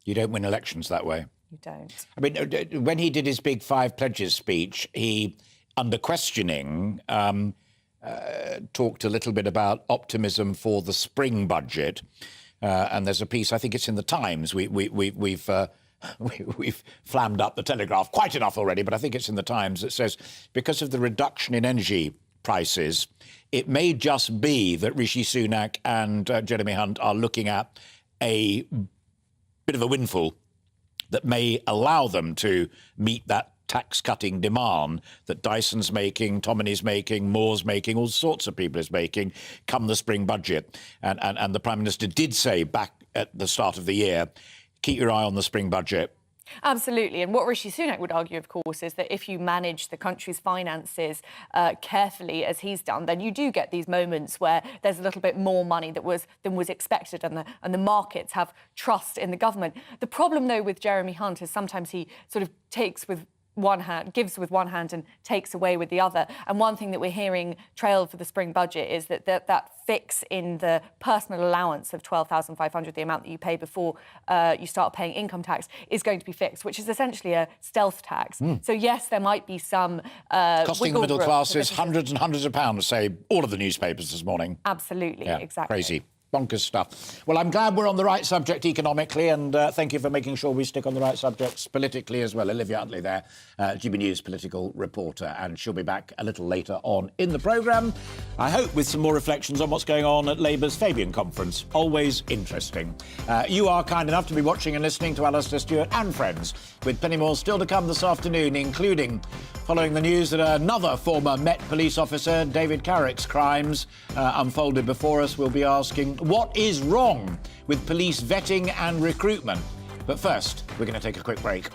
You don't win elections that way. You don't. I mean, when he did his Big Five Pledges speech, he, under questioning, talked a little bit about optimism for the spring budget. And there's a piece, I think it's in the Times, We've flammed up the Telegraph quite enough already, but I think it's in the Times that says, because of the reduction in energy prices, it may just be that Rishi Sunak and Jeremy Hunt are looking at a bit of a windfall that may allow them to meet that tax-cutting demand that Dyson's making, Tomini's making, Moore's making, all sorts of people is making, come the spring budget. And the Prime Minister did say back at the start of the year, keep your eye on the spring budget. Absolutely. And what Rishi Sunak would argue, of course, is that if you manage the country's finances carefully, as he's done, then you do get these moments where there's a little bit more money than was expected, and the markets have trust in the government. The problem, though, with Jeremy Hunt is sometimes he sort of takes with one hand, gives with one hand and takes away with the other. And one thing that we're hearing trailed for the spring budget is that fix in the personal allowance of $12,500, the amount that you pay before you start paying income tax, is going to be fixed, which is essentially a stealth tax. So yes, there might be some costing the middle classes hundreds and hundreds of pounds, say all of the newspapers this morning. Absolutely, yeah, exactly. Crazy. Bonkers stuff. Well, I'm glad we're on the right subject economically, and thank you for making sure we stick on the right subjects politically as well. Olivia Utley there, GB News political reporter, and she'll be back a little later on in the programme, I hope with some more reflections on what's going on at Labour's Fabian conference. Always interesting. You are kind enough to be watching and listening to Alastair Stewart and friends, with plenty more still to come this afternoon, including following the news that another former Met police officer, David Carrick's crimes, unfolded before us. We'll be asking, what is wrong with police vetting and recruitment? But first, we're going to take a quick break.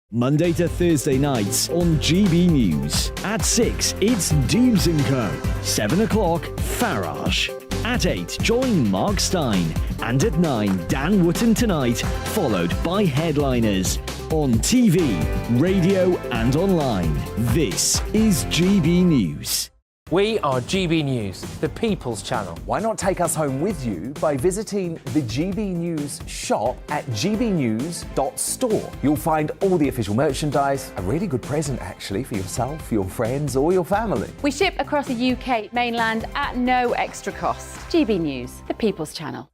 Monday to Thursday nights on GB News. At 6, it's Deebs & Co. 7 o'clock, Farage. At 8, join Mark Stein. And at 9, Dan Wootton Tonight, followed by Headliners. On TV, radio and online. This is GB News. We are GB News, the People's Channel. Why not take us home with you by visiting the GB News shop at gbnews.store. You'll find all the official merchandise, a really good present actually for yourself, your friends or your family. We ship across the UK mainland at no extra cost. GB News, the People's Channel.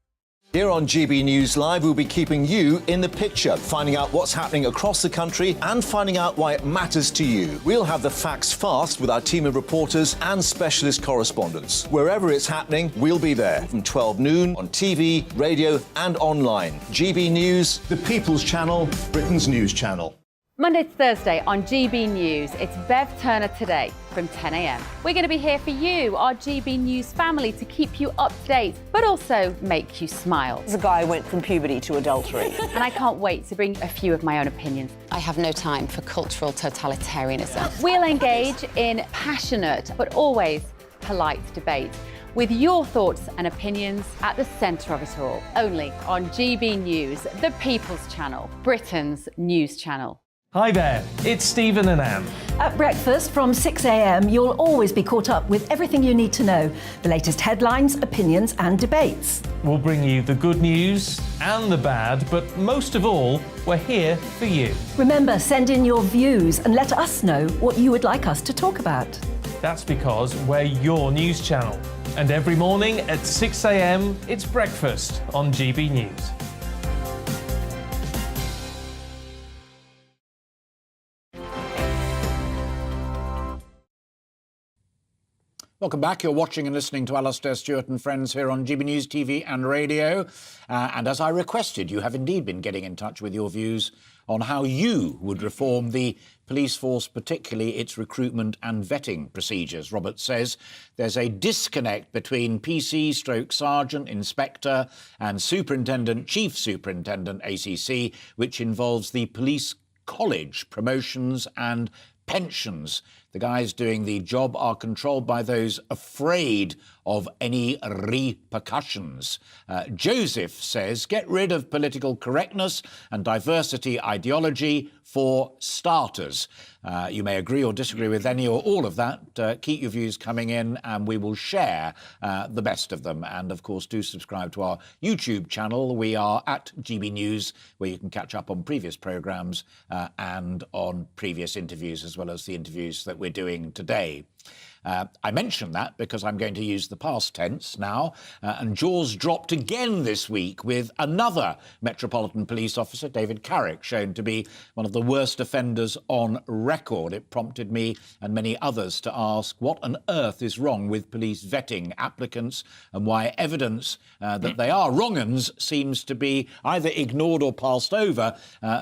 Here on GB News Live, we'll be keeping you in the picture, finding out what's happening across the country and finding out why it matters to you. We'll have the facts fast with our team of reporters and specialist correspondents. Wherever it's happening, we'll be there from 12 noon on TV, radio and online. GB News, the People's Channel, Britain's news channel. Monday to Thursday on GB News, it's Bev Turner Today from 10 a.m. We're going to be here for you, our GB News family, to keep you up to date, but also make you smile. The guy went from puberty to adultery. And I can't wait to bring a few of my own opinions. I have no time for cultural totalitarianism. We'll engage in passionate, but always polite debate, with your thoughts and opinions at the centre of it all. Only on GB News, the People's Channel, Britain's news channel. Hi there, it's Stephen and Anne. At breakfast from 6 a.m, you'll always be caught up with everything you need to know, the latest headlines, opinions and debates. We'll bring you the good news and the bad, but most of all, we're here for you. Remember, send in your views and let us know what you would like us to talk about. That's because we're your news channel. And every morning at 6 a.m, it's breakfast on GB News. Welcome back. You're watching and listening to Alastair Stewart and Friends here on GB News TV and radio. And as I requested, you have indeed been getting in touch with your views on how you would reform the police force, particularly its recruitment and vetting procedures. Robert says there's a disconnect between PC, sergeant, inspector and superintendent, chief superintendent, ACC, which involves the police college, promotions and pensions. The guys doing the job are controlled by those afraid of any repercussions. Joseph says, get rid of political correctness and diversity ideology for starters. You may agree or disagree with any or all of that. Keep your views coming in and we will share the best of them. And of course, do subscribe to our YouTube channel. We are at GB News, where you can catch up on previous programmes and on previous interviews, as well as the interviews that we're doing today. I mention that because I'm going to use the past tense now, and jaws dropped again this week with another Metropolitan Police officer, David Carrick, shown to be one of the worst offenders on record. It prompted me and many others to ask what on earth is wrong with police vetting applicants and why evidence that they are wrong-uns seems to be either ignored or passed over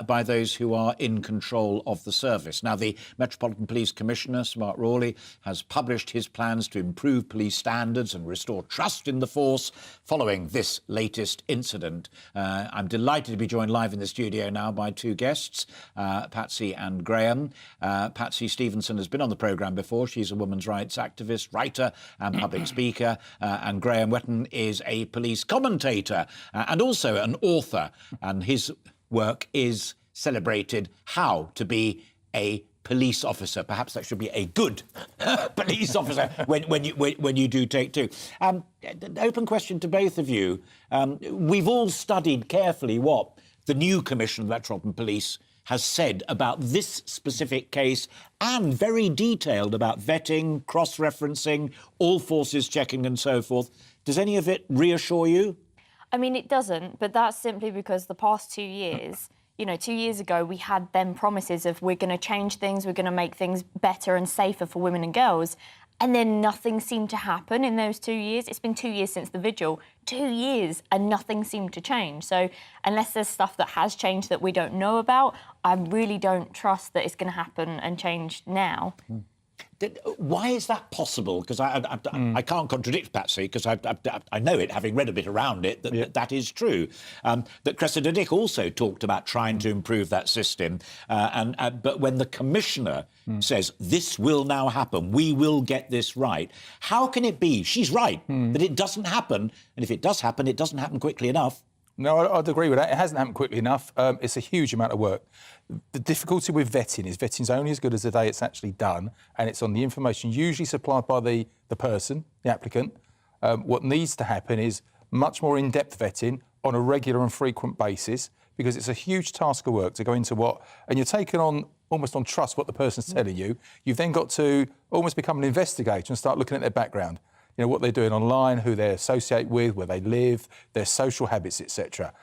by those who are in control of the service. Now, the Metropolitan Police Commissioner, Smart Rawley, has published his plans to improve police standards and restore trust in the force following this latest incident. I'm delighted to be joined live in the studio now by two guests, Patsy and Graham. Patsy Stevenson has been on the programme before. She's a women's rights activist, writer and public speaker. And Graham Wetton is a police commentator and also an author. And his work is celebrated How to Be a Police Officer. Perhaps that should be a good police officer when you do take two. Open question to both of you. We've all studied carefully what the new Commissioner of Metropolitan Police has said about this specific case, and very detailed about vetting, cross-referencing, all forces checking and so forth. Does any of it reassure you? I mean, it doesn't, but that's simply because the past 2 years, 2 years ago, we had them promises of we're going to change things, we're going to make things better and safer for women and girls. And then nothing seemed to happen in those 2 years. It's been 2 years since the vigil, 2 years, and nothing seemed to change. So unless there's stuff that has changed that we don't know about, I really don't trust that it's going to happen and change now. Why is that possible? Because I can't contradict Patsy, because I know it, having read a bit around it, that is true. That Cressida Dick also talked about trying to improve that system. But when the Commissioner says, this will now happen, we will get this right, how can it be, she's right, that it doesn't happen? And if it does happen, it doesn't happen quickly enough. No, I'd agree with that. It hasn't happened quickly enough. It's a huge amount of work. The difficulty with vetting is vetting's only as good as the day it's actually done, and it's on the information usually supplied by the person, the applicant. What needs to happen is much more in-depth vetting on a regular and frequent basis, because it's a huge task of work to go into and you're taking on almost on trust what the person's telling you. You've then got to almost become an investigator and start looking at their background. What they're doing online, who they associate with, where they live, their social habits, etc.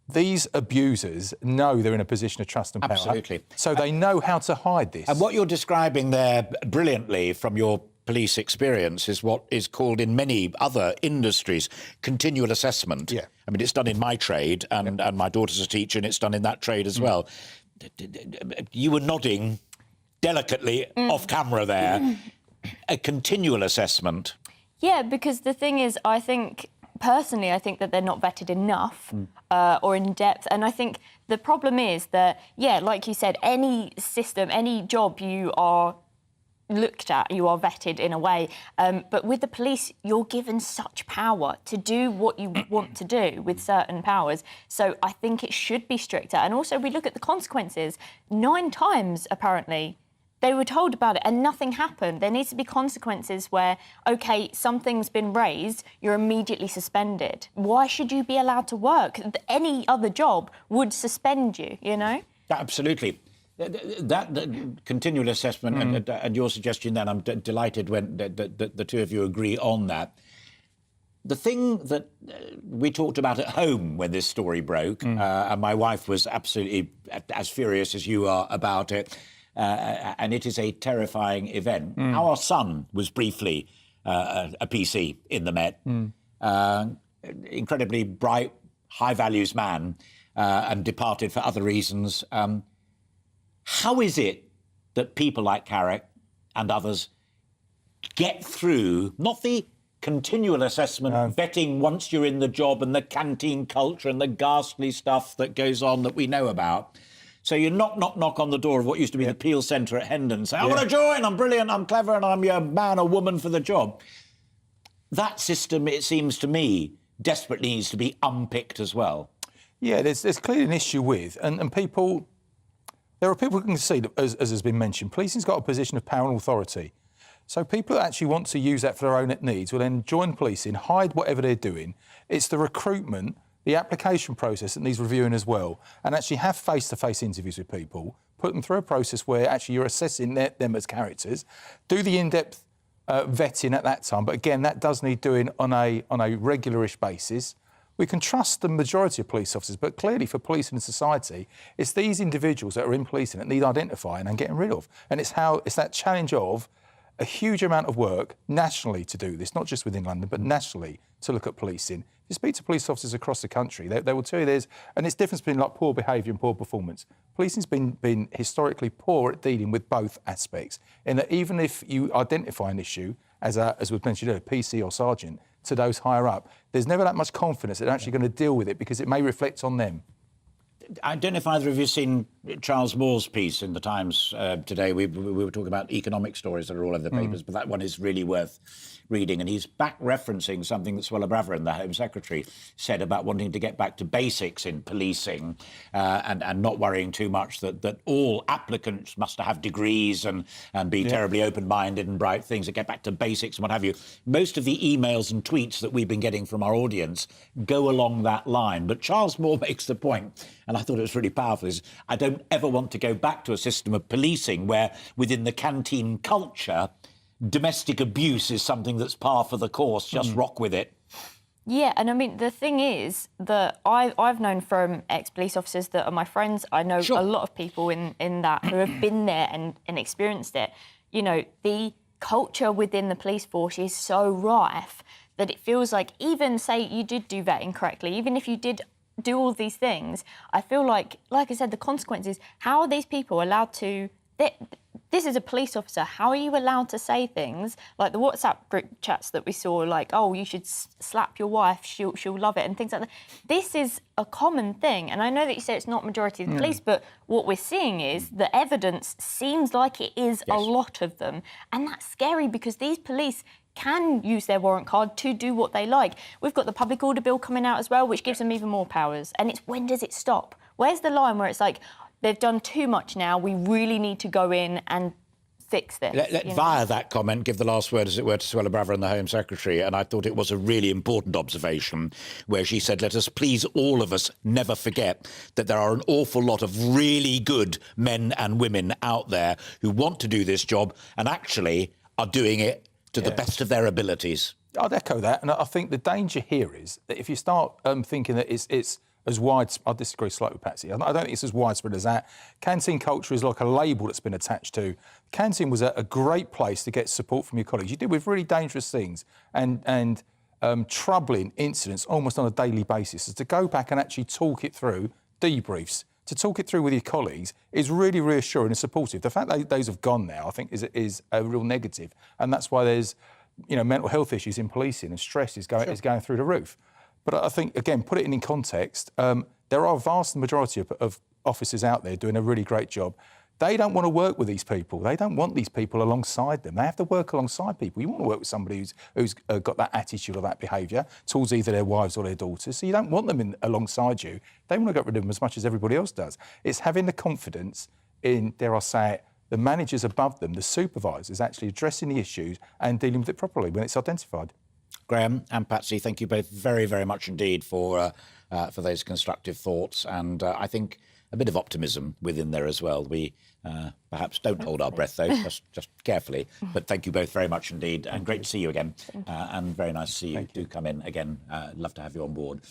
These abusers know they're in a position of trust and power. Absolutely. So they know how to hide this. And what you're describing there brilliantly from your police experience is what is called in many other industries continual assessment. Yeah. I mean, it's done in my trade, and my daughter's a teacher, and it's done in that trade as well. You were nodding delicately off camera there. A continual assessment. Yeah, because the thing is, I think that they're not vetted enough or in depth. And I think the problem is that, like you said, any system, any job you are looked at, you are vetted in a way. But with the police, you're given such power to do what you want to do with certain powers. So I think it should be stricter. And also, we look at the consequences. 9 times, apparently, They were told about it and nothing happened. There needs to be consequences where, OK, something's been raised, you're immediately suspended. Why should you be allowed to work? Any other job would suspend you, you know? Absolutely. That continual assessment and your suggestion then, I'm delighted when the two of you agree on that. The thing that we talked about at home when this story broke, and my wife was absolutely as furious as you are about it, and it is a terrifying event. Our son was briefly a PC in the Met, incredibly bright, high values man, and departed for other reasons. How is it that people like Carrick and others get through, not the continual assessment, vetting once you're in the job and the canteen culture and the ghastly stuff that goes on that we know about? So you knock on the door of what used to be the Peel Centre at Hendon and say, I want to join, I'm brilliant, I'm clever, and I'm your man or woman for the job. That system, it seems to me, desperately needs to be unpicked as well. Yeah, there's clearly an issue with, and people... There are people who can see, as has been mentioned, policing's got a position of power and authority. So people that actually want to use that for their own needs will then join policing, hide whatever they're doing. It's the recruitment, the application process that needs reviewing as well, and actually have face-to-face interviews with people, put them through a process where actually you're assessing them as characters, do the in-depth vetting at that time. But again, that does need doing on a regularish basis. We can trust the majority of police officers, but clearly for policing and society, it's these individuals that are in policing that need identifying and getting rid of. And it's that challenge of a huge amount of work nationally to do this, not just within London, but nationally to look at policing. If you speak to police officers across the country, they will tell you and it's difference between like poor behaviour and poor performance. Policing's been historically poor at dealing with both aspects, in that even if you identify an issue as we've mentioned earlier, PC or sergeant, to those higher up, there's never that much confidence that they're actually going to deal with it because it may reflect on them. I don't know if either of you have seen Charles Moore's piece in the Times today. We were talking about economic stories that are all over the papers, but that one is really worth reading. And he's back referencing something that Suella Braverman, the Home Secretary, said about wanting to get back to basics in policing and not worrying too much that all applicants must have degrees and be terribly open-minded and bright things, that get back to basics and what have you. Most of the emails and tweets that we've been getting from our audience go along that line. But Charles Moore makes the point, and I thought it was really powerful, is I don't ever want to go back to a system of policing where within the canteen culture, domestic abuse is something that's par for the course, just rock with it. Yeah, and I mean, the thing is that I've known from ex-police officers that are my friends, I know a lot of people in that who have been there and experienced it. You know, the culture within the police force is so rife that it feels like even, say, you did do vetting correctly, even if you did do all these things, I feel like I said, the consequences, how are these people allowed to... This is a police officer. How are you allowed to say things like the WhatsApp group chats that we saw, like, oh, you should slap your wife, she'll love it, and things like that? This is a common thing. And I know that you say it's not majority of the police, but what we're seeing is the evidence seems like it is a lot of them. And that's scary because these police can use their warrant card to do what they like. We've got the public order bill coming out as well, which gives them even more powers. And it's when does it stop? Where's the line where it's like, they've done too much now, we really need to go in and fix this? Via that comment, give the last word, as it were, to Suella Braverman, the Home Secretary, and I thought it was a really important observation where she said, let us please all of us never forget that there are an awful lot of really good men and women out there who want to do this job and actually are doing it to the best of their abilities. I'd echo that, and I think the danger here is that if you start thinking that it's as widespread, I disagree slightly with Patsy. I don't think it's as widespread as that. Canteen culture is like a label that's been attached to. Canteen was a great place to get support from your colleagues. You deal with really dangerous things and troubling incidents almost on a daily basis. So to go back and actually talk it through, debriefs, to talk it through with your colleagues is really reassuring and supportive. The fact that those have gone now, I think, is a real negative, and that's why there's, mental health issues in policing and stress is going through the roof. But I think, again, put it in context, there are a vast majority of officers out there doing a really great job. They don't want to work with these people. They don't want these people alongside them. They have to work alongside people. You want to work with somebody who's got that attitude or that behaviour towards either their wives or their daughters. So you don't want them alongside you. They want to get rid of them as much as everybody else does. It's having the confidence in, dare I say it, the managers above them, the supervisors, actually addressing the issues and dealing with it properly when it's identified. Graham and Patsy, thank you both very, very much indeed for those constructive thoughts, and I think a bit of optimism within there as well. We perhaps don't hold our breath, though, just carefully. But thank you both very much indeed, and great to see you again, and very nice to see you. Do come in again. Love to have you on board.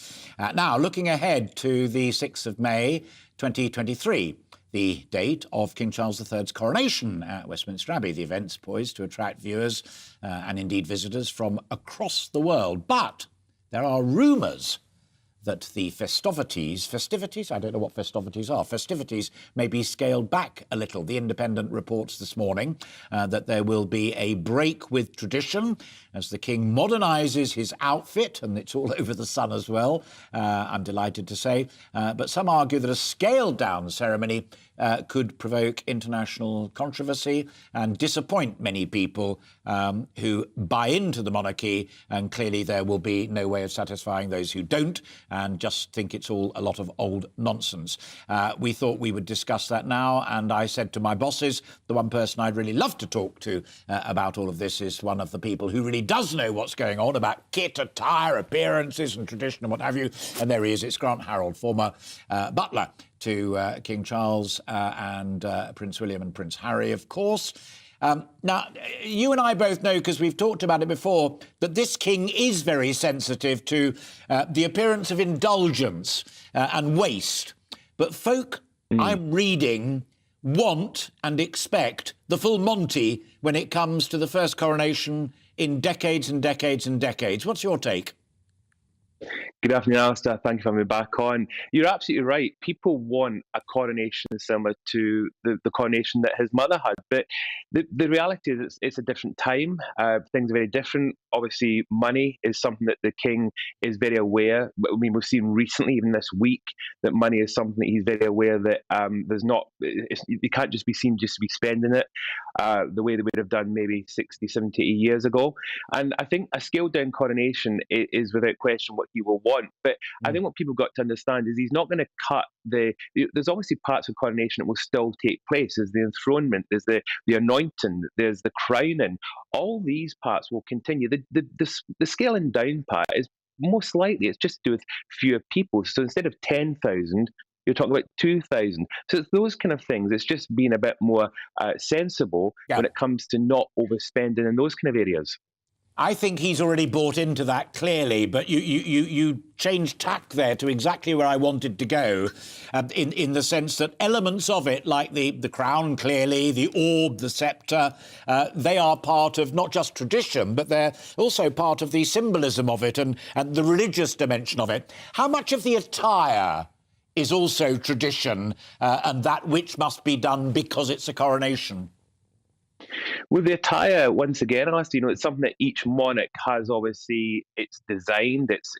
Now, looking ahead to the 6th of May, 2023, the date of King Charles III's coronation at Westminster Abbey. The event's poised to attract viewers and indeed visitors from across the world. But there are rumours that the festivities, I don't know what festivities are, festivities may be scaled back a little. The Independent reports this morning that there will be a break with tradition as the King modernises his outfit, and it's all over the Sun as well, I'm delighted to say. But some argue that a scaled-down ceremony could provoke international controversy and disappoint many people who buy into the monarchy, and clearly there will be no way of satisfying those who don't and just think it's all a lot of old nonsense. We thought we would discuss that now, and I said to my bosses, the one person I'd really love to talk to about all of this is one of the people who really does know what's going on about kit, attire, appearances and tradition and what have you, and there he is. It's Grant Harold, former butler to King Charles and Prince William and Prince Harry, of course. Now, you and I both know, because we've talked about it before, that this king is very sensitive to the appearance of indulgence and waste. But folk, I'm reading, want and expect the full Monty when it comes to the first coronation in decades and decades and decades. What's your take? Good afternoon, Alastair. Thank you for having me back on. You're absolutely right. People want a coronation similar to the coronation that his mother had. But the reality is it's a different time. Things are very different. Obviously, money is something that the king is very aware. I mean, we've seen recently, even this week, that money is something that he's very aware that there's not, you can't just be seen just to be spending it the way they would have done maybe 60, 70, 80 years ago. And I think a scaled-down coronation is without question what he will want. But I think what people got to understand is he's not going to cut there's obviously parts of coronation that will still take place. There's the enthronement, there's the anointing, there's the crowning. All these parts will continue. The scaling down part is most likely, it's just to do with fewer people. So instead of 10,000, you're talking about 2,000. So it's those kind of things. It's just being a bit more sensible when it comes to not overspending in those kind of areas. I think he's already bought into that, clearly, but you changed tack there to exactly where I wanted to go, in the sense that elements of it, like the crown, clearly, the orb, the sceptre, they are part of not just tradition, but they're also part of the symbolism of it and the religious dimension of it. How much of the attire is also tradition and that which must be done because it's a coronation? With the attire, once again, it's something that each monarch has. Obviously, it's designed. It's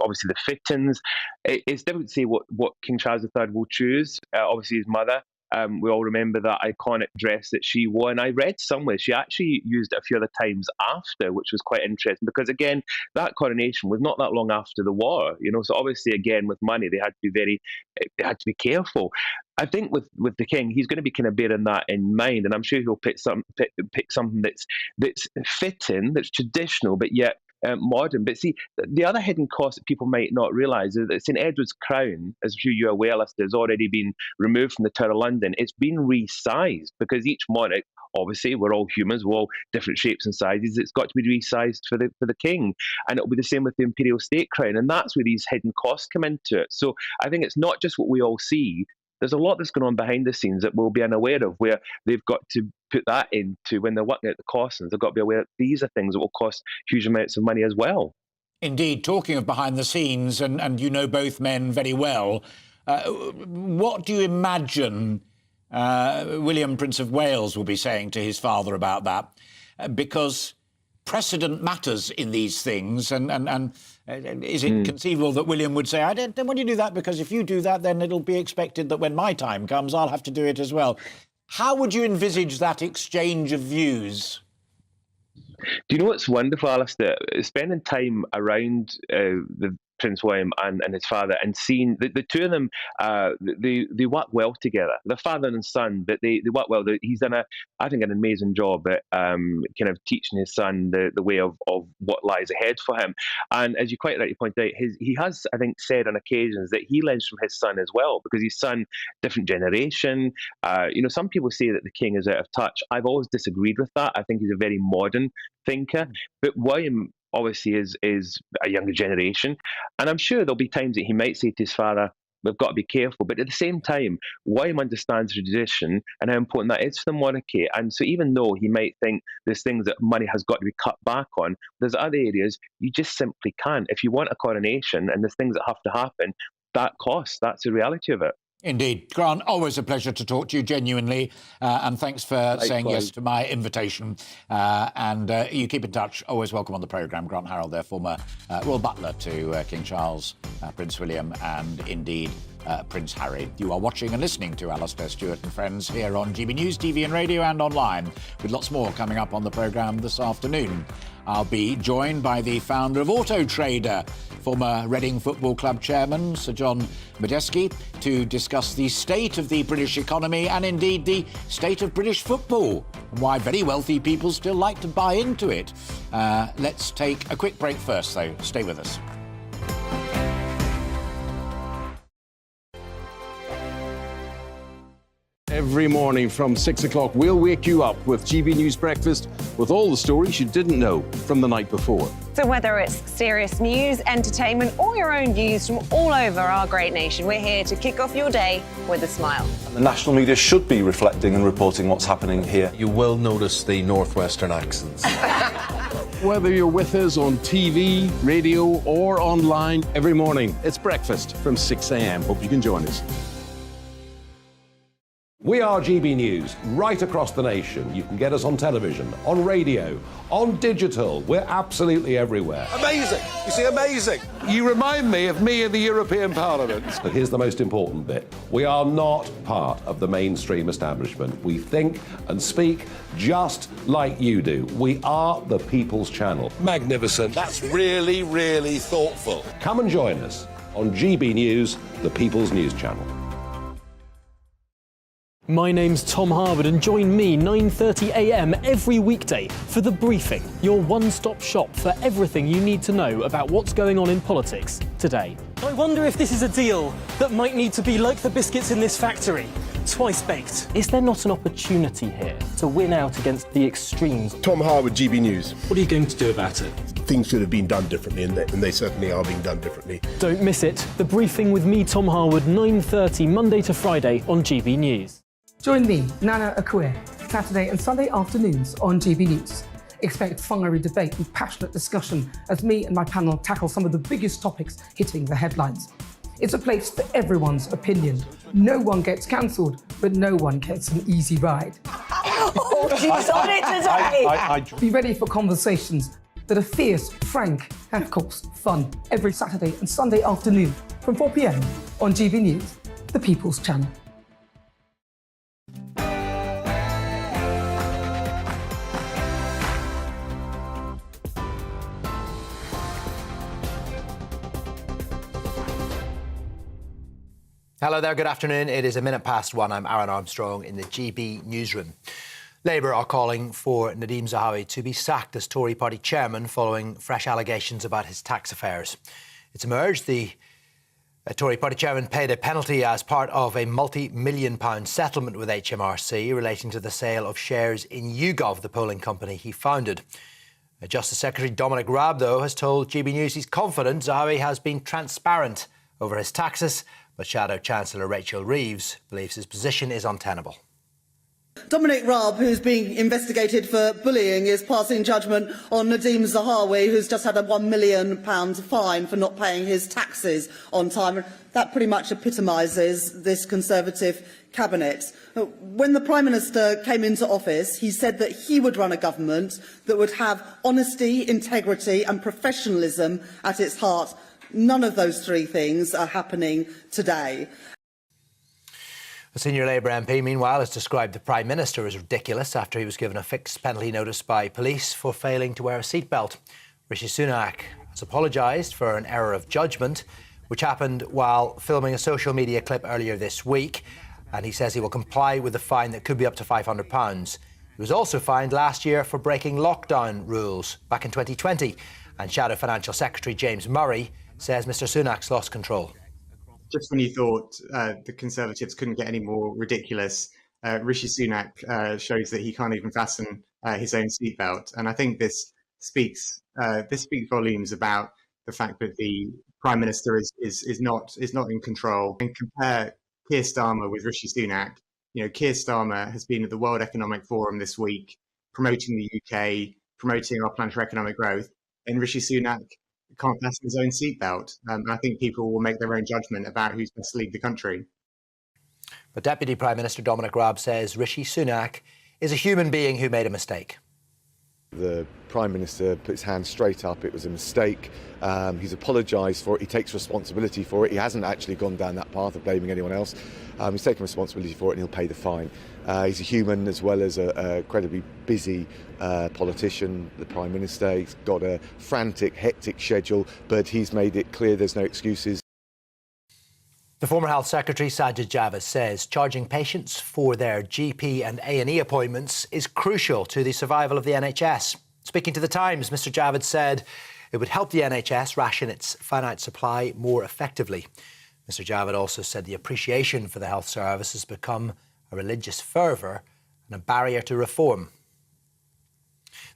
obviously the fittings. It's difficult to say what King Charles III will choose. Obviously, his mother. We all remember that iconic dress that she wore. And I read somewhere she actually used it a few other times after, which was quite interesting because, again, that coronation was not that long after the war. So obviously, again, with money, they had to be careful. I think with the king, he's going to be kind of bearing that in mind, and I'm sure he'll pick something that's fitting, that's traditional, but yet modern. But see, the other hidden cost that people might not realise is that St Edward's crown, as I'm sure you're aware, Alastair, has already been removed from the Tower of London. It's been resized because each monarch, obviously, we're all humans, we're all different shapes and sizes. It's got to be resized for the king, and it'll be the same with the imperial state crown, and that's where these hidden costs come into it. So I think it's not just what we all see. There's a lot that's going on behind the scenes that we'll be unaware of, where they've got to put that into when they're working out the costs. They've got to be aware that these are things that will cost huge amounts of money as well. Indeed, talking of behind the scenes, and you know both men very well, what do you imagine William, Prince of Wales, will be saying to his father about that? Because precedent matters in these things, and is it conceivable that William would say, I don't want you to do that, because if you do that, then it'll be expected that when my time comes, I'll have to do it as well. How would you envisage that exchange of views? Do you know what's wonderful, Alastair? Spending time around the Prince William and his father, and seeing the two of them, they work well together. They're father and son, but they work well. He's done I think, an amazing job at kind of teaching his son the way of what lies ahead for him. And as you quite rightly point out, he has, I think, said on occasions that he learns from his son as well, because his son, different generation. Some people say that the king is out of touch. I've always disagreed with that. I think he's a very modern thinker, but William obviously is a younger generation, and I'm sure there'll be times that he might say to his father, we've got to be careful. But at the same time, William understands tradition and how important that is for the monarchy. And so even though he might think there's things that money has got to be cut back on, there's other areas you just simply can't. If you want a coronation and there's things that have to happen, that costs. That's the reality of it. Indeed. Grant, always a pleasure to talk to you, genuinely. And thanks for saying yes to my invitation. And you keep in touch. Always welcome on the programme. Grant Harold, their former royal butler to King Charles, Prince William and indeed Prince Harry. You are watching and listening to Alastair Stewart and Friends here on GB News, TV and radio and online, with lots more coming up on the programme this afternoon. I'll be joined by the founder of Auto Trader, former Reading Football Club chairman, Sir John Medeski, to discuss the state of the British economy and indeed the state of British football, and why very wealthy people still like to buy into it. Let's take a quick break first, though. Stay with us. Every morning from 6 o'clock, we'll wake you up with GB News Breakfast with all the stories you didn't know from the night before. So whether it's serious news, entertainment, or your own views from all over our great nation, we're here to kick off your day with a smile. And the national media should be reflecting and reporting what's happening here. You will notice the northwestern accents. Whether you're with us on TV, radio, or online, every morning, it's breakfast from 6 a.m. Hope you can join us. We are GB News, right across the nation. You can get us on television, on radio, on digital. We're absolutely everywhere. Amazing! You see, amazing! You remind me of me in the European Parliament. But here's the most important bit. We are not part of the mainstream establishment. We think and speak just like you do. We are the People's Channel. Magnificent. That's really, really thoughtful. Come and join us on GB News, the People's News Channel. My name's Tom Harwood, and join me 9:30 a.m. every weekday for The Briefing, your one-stop shop for everything you need to know about what's going on in politics today. I wonder if this is a deal that might need to be like the biscuits in this factory, twice baked. Is there not an opportunity here to win out against the extremes? Tom Harwood, GB News. What are you going to do about it? Things should have been done differently, and they certainly are being done differently. Don't miss it. The Briefing with me, Tom Harwood, 9:30 Monday to Friday on GB News. Join me, Nana Akue, Saturday and Sunday afternoons on GB News. Expect fiery debate and passionate discussion as me and my panel tackle some of the biggest topics hitting the headlines. It's a place for everyone's opinion. No one gets cancelled, but no one gets an easy ride. Oh, she's on it today! Be ready for conversations that are fierce, frank, and of course, fun. Every Saturday and Sunday afternoon from 4 p.m. on GB News, the People's Channel. Hello there, good afternoon. It is 1:01. I'm Aaron Armstrong in the GB newsroom. Labour are calling for Nadeem Zahawi to be sacked as Tory party chairman following fresh allegations about his tax affairs. It's emerged the Tory party chairman paid a penalty as part of a multi-million-pound settlement with HMRC relating to the sale of shares in YouGov, the polling company he founded. Justice Secretary Dominic Raab, though, has told GB News he's confident Zahawi has been transparent over his taxes, but Shadow Chancellor Rachel Reeves believes his position is untenable. Dominic Raab, who's being investigated for bullying, is passing judgment on Nadeem Zahawi, who's just had a £1 million fine for not paying his taxes on time. That pretty much epitomises this Conservative cabinet. When the Prime Minister came into office, he said that he would run a government that would have honesty, integrity and professionalism at its heart. None of those three things are happening today. A senior Labour MP, meanwhile, has described the Prime Minister as ridiculous after he was given a fixed penalty notice by police for failing to wear a seatbelt. Rishi Sunak has apologised for an error of judgment, which happened while filming a social media clip earlier this week. And he says he will comply with a fine that could be up to £500. He was also fined last year for breaking lockdown rules back in 2020. And Shadow Financial Secretary James Murray says Mr Sunak's lost control. Just when you thought the Conservatives couldn't get any more ridiculous, Rishi Sunak shows that he can't even fasten his own seatbelt. And I think this speaks volumes about the fact that the Prime Minister is not in control. And compare Keir Starmer with Rishi Sunak. You know, Keir Starmer has been at the World Economic Forum this week, promoting the UK, promoting our plan for economic growth, and Rishi Sunak can't fasten his own seatbelt. I think people will make their own judgment about who's best to lead the country. But Deputy Prime Minister Dominic Raab says Rishi Sunak is a human being who made a mistake. The Prime Minister put his hand straight up. It was a mistake. He's apologised for it. He takes responsibility for it. He hasn't actually gone down that path of blaming anyone else. He's taken responsibility for it and he'll pay the fine. He's a human as well as a incredibly busy politician, the Prime Minister. He's got a frantic, hectic schedule, but he's made it clear there's no excuses. The former Health Secretary, Sajid Javid, says charging patients for their GP and A&E appointments is crucial to the survival of the NHS. Speaking to The Times, Mr Javid said it would help the NHS ration its finite supply more effectively. Mr Javid also said the appreciation for the health service has become a religious fervour and a barrier to reform.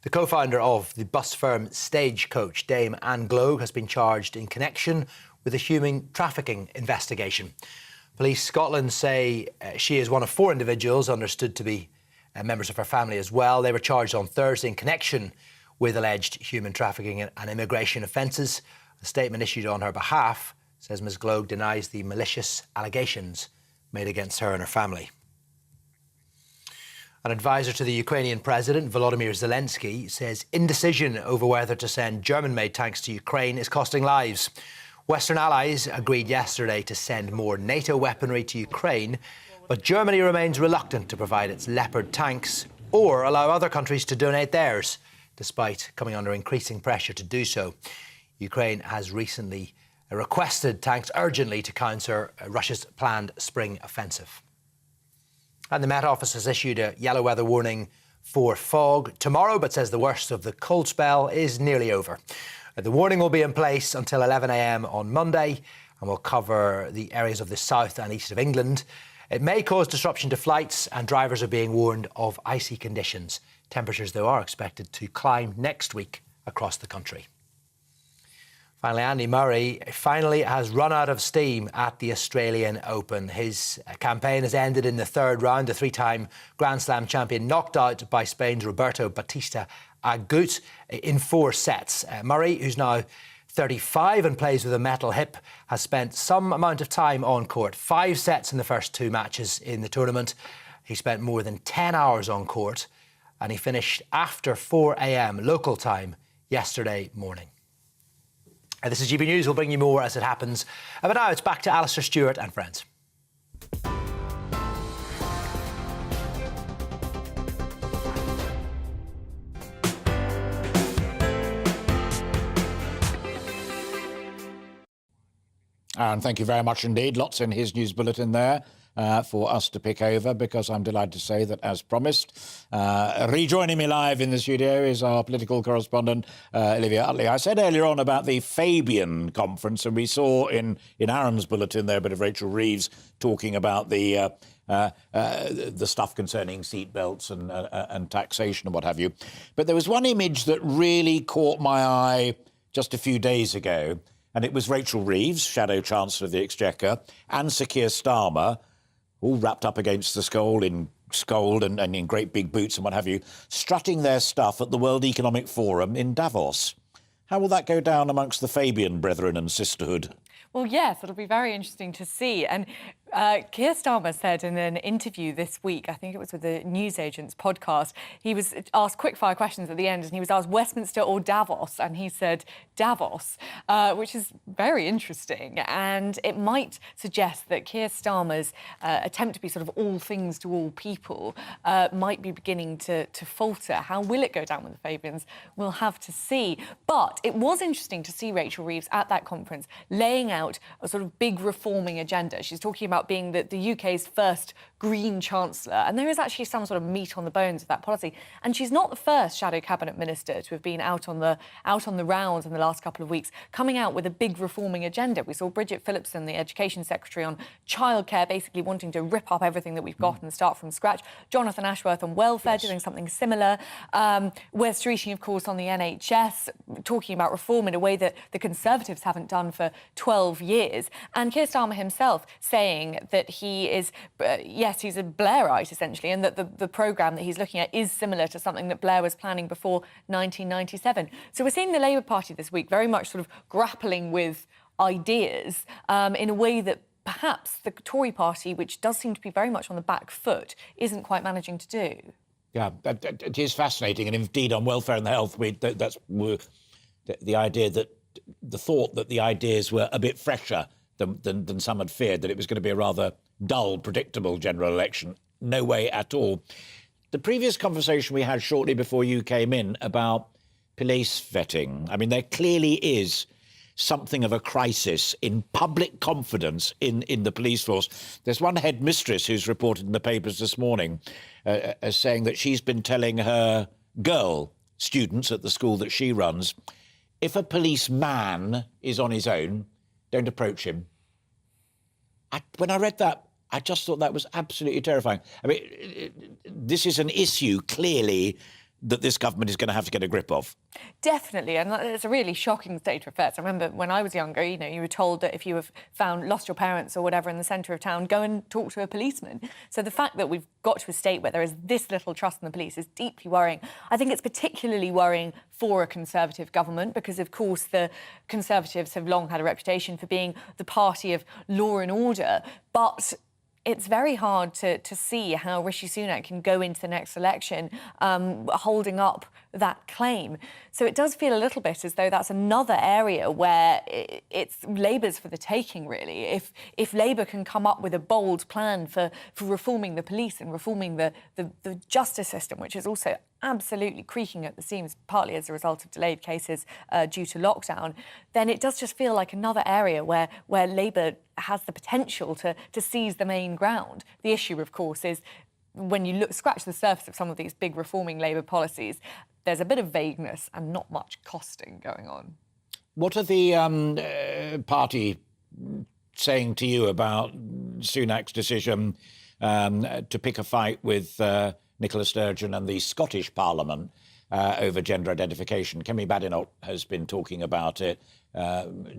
The co-founder of the bus firm Stagecoach, Dame Anne Gloag, has been charged in connection with a human trafficking investigation. Police Scotland say she is one of 4 individuals understood to be members of her family as well. They were charged on Thursday in connection with alleged human trafficking and immigration offences. A statement issued on her behalf says Ms Gloag denies the malicious allegations made against her and her family. An advisor to the Ukrainian President, Volodymyr Zelensky, says indecision over whether to send German-made tanks to Ukraine is costing lives. Western allies agreed yesterday to send more NATO weaponry to Ukraine, but Germany remains reluctant to provide its Leopard tanks or allow other countries to donate theirs, despite coming under increasing pressure to do so. Ukraine has recently requested tanks urgently to counter Russia's planned spring offensive. And the Met Office has issued a yellow weather warning for fog tomorrow, but says the worst of the cold spell is nearly over. The warning will be in place until 11 a.m. on Monday and will cover the areas of the south and east of England. It may cause disruption to flights and drivers are being warned of icy conditions. Temperatures, though, are expected to climb next week across the country. Finally, Andy Murray finally has run out of steam at the Australian Open. His campaign has ended in the third round. The 3-time Grand Slam champion knocked out by Spain's Roberto Bautista Agut in 4 sets. Murray, who's now 35 and plays with a metal hip, has spent some amount of time on court. 5 sets in the first 2 matches in the tournament. He spent more than 10 hours on court and he finished after 4 a.m. local time yesterday morning. This is GB News. We'll bring you more as it happens. But now it's back to Alastair Stewart and friends. And thank you very much indeed. Lots in his news bulletin there for us to pick over, because I'm delighted to say that, as promised, rejoining me live in the studio is our political correspondent, Olivia Utley. I said earlier on about the Fabian conference, and we saw in Aaron's bulletin there a bit of Rachel Reeves talking about the stuff concerning seatbelts and taxation and what have you. But there was one image that really caught my eye just a few days ago, and it was Rachel Reeves, Shadow Chancellor of the Exchequer, and Sir Keir Starmer, all wrapped up against the scold and in great big boots and what have you, strutting their stuff at the World Economic Forum in Davos. How will that go down amongst the Fabian brethren and sisterhood? Well, yes, it'll be very interesting to see. And Keir Starmer said in an interview this week, I think it was with the Newsagents podcast, he was asked quick-fire questions at the end, and he was asked Westminster or Davos, and he said Davos, which is very interesting. And it might suggest that Keir Starmer's attempt to be sort of all things to all people might be beginning to falter. How will it go down with the Fabians? We'll have to see. But it was interesting to see Rachel Reeves at that conference laying out a sort of big reforming agenda. She's talking about being the UK's first Green Chancellor, and there is actually some sort of meat on the bones of that policy. And she's not the first shadow cabinet minister to have been out on the rounds in the last couple of weeks, coming out with a big reforming agenda. We saw Bridget Phillipson, the Education Secretary, on childcare, basically wanting to rip up everything that we've got and start from scratch. Jonathan Ashworth on welfare, doing something similar. Wes Streeting, of course, on the NHS, talking about reform in a way that the Conservatives haven't done for 12 years. And Keir Starmer himself saying that he is, yes, he's a Blairite, essentially, and that the programme that he's looking at is similar to something that Blair was planning before 1997. So we're seeing the Labour Party this week very much sort of grappling with ideas in a way that perhaps the Tory party, which does seem to be very much on the back foot, isn't quite managing to do. Yeah, it is fascinating. And indeed, on welfare and the health, that's the idea that the thought that the ideas were a bit fresher than some had feared, that it was going to be a rather dull, predictable general election. No way at all. The previous conversation we had shortly before you came in about police vetting, I mean, there clearly is something of a crisis in public confidence in the police force. There's one headmistress who's reported in the papers this morning as saying that she's been telling her girl students at the school that she runs, if a policeman is on his own, don't approach him. When I read that, I just thought that was absolutely terrifying. I mean, this is an issue, clearly, that this government is going to have to get a grip of. Definitely, and it's a really shocking state of affairs. I remember when I was younger, you were told that if you have lost your parents or whatever in the centre of town, go and talk to a policeman. So the fact that we've got to a state where there is this little trust in the police is deeply worrying. I think it's particularly worrying for a Conservative government because, of course, the Conservatives have long had a reputation for being the party of law and order, but it's very hard to see how Rishi Sunak can go into the next election holding up that claim. So it does feel a little bit as though that's another area where it's Labour's for the taking, really. If Labour can come up with a bold plan for reforming the police and reforming the justice system, which is also absolutely creaking at the seams, partly as a result of delayed cases due to lockdown, then it does just feel like another area where Labour has the potential to seize the main ground. The issue, of course, is when you scratch the surface of some of these big reforming Labour policies, there's a bit of vagueness and not much costing going on. What are the party saying to you about Sunak's decision to pick a fight with Nicola Sturgeon and the Scottish Parliament over gender identification? Kemi Badenoch has been talking about it,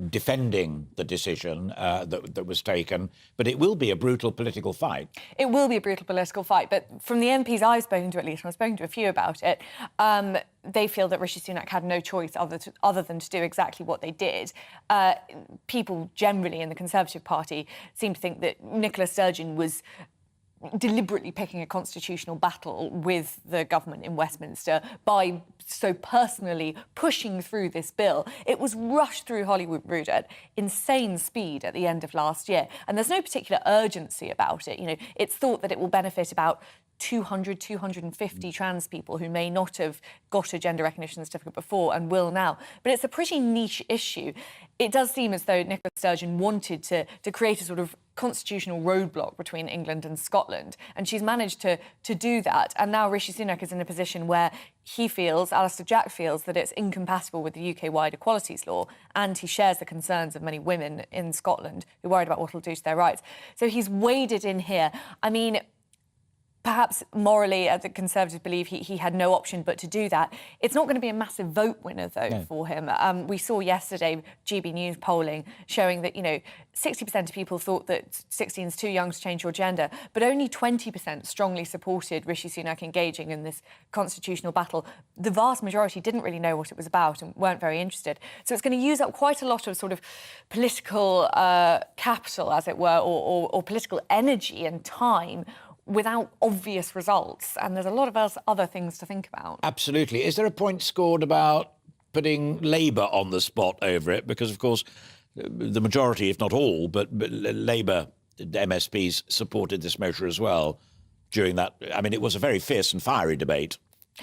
defending the decision that was taken, but it will be a brutal political fight. It will be a brutal political fight, but from the MPs I've spoken to, at least, and I've spoken to a few about it, they feel that Rishi Sunak had no choice other than to do exactly what they did. People generally in the Conservative Party seem to think that Nicola Sturgeon was deliberately picking a constitutional battle with the government in Westminster by so personally pushing through this bill. It was rushed through Holyrood at insane speed at the end of last year, and there's no particular urgency about it. It's thought that it will benefit about 250 trans people who may not have got a gender recognition certificate before and will now. But it's a pretty niche issue. It does seem as though Nicola Sturgeon wanted to create a sort of constitutional roadblock between England and Scotland, and she's managed to do that. And now Rishi Sunak is in a position where he feels, Alastair Jack feels, that it's incompatible with the UK-wide equalities law, and he shares the concerns of many women in Scotland who are worried about what it'll do to their rights. So he's waded in here. I mean, perhaps morally, the Conservatives believe he had no option but to do that. It's not going to be a massive vote winner, though, for him. We saw yesterday GBNews polling showing that, 60% of people thought that 16 is too young to change your gender, but only 20% strongly supported Rishi Sunak engaging in this constitutional battle. The vast majority didn't really know what it was about and weren't very interested. So it's going to use up quite a lot of sort of political capital, as it were, or political energy and time without obvious results. And there's a lot of other things to think about. Absolutely. Is there a point scored about putting Labour on the spot over it? Because, of course, the majority, if not all, but Labour MSPs supported this measure as well during that. I mean, it was a very fierce and fiery debate.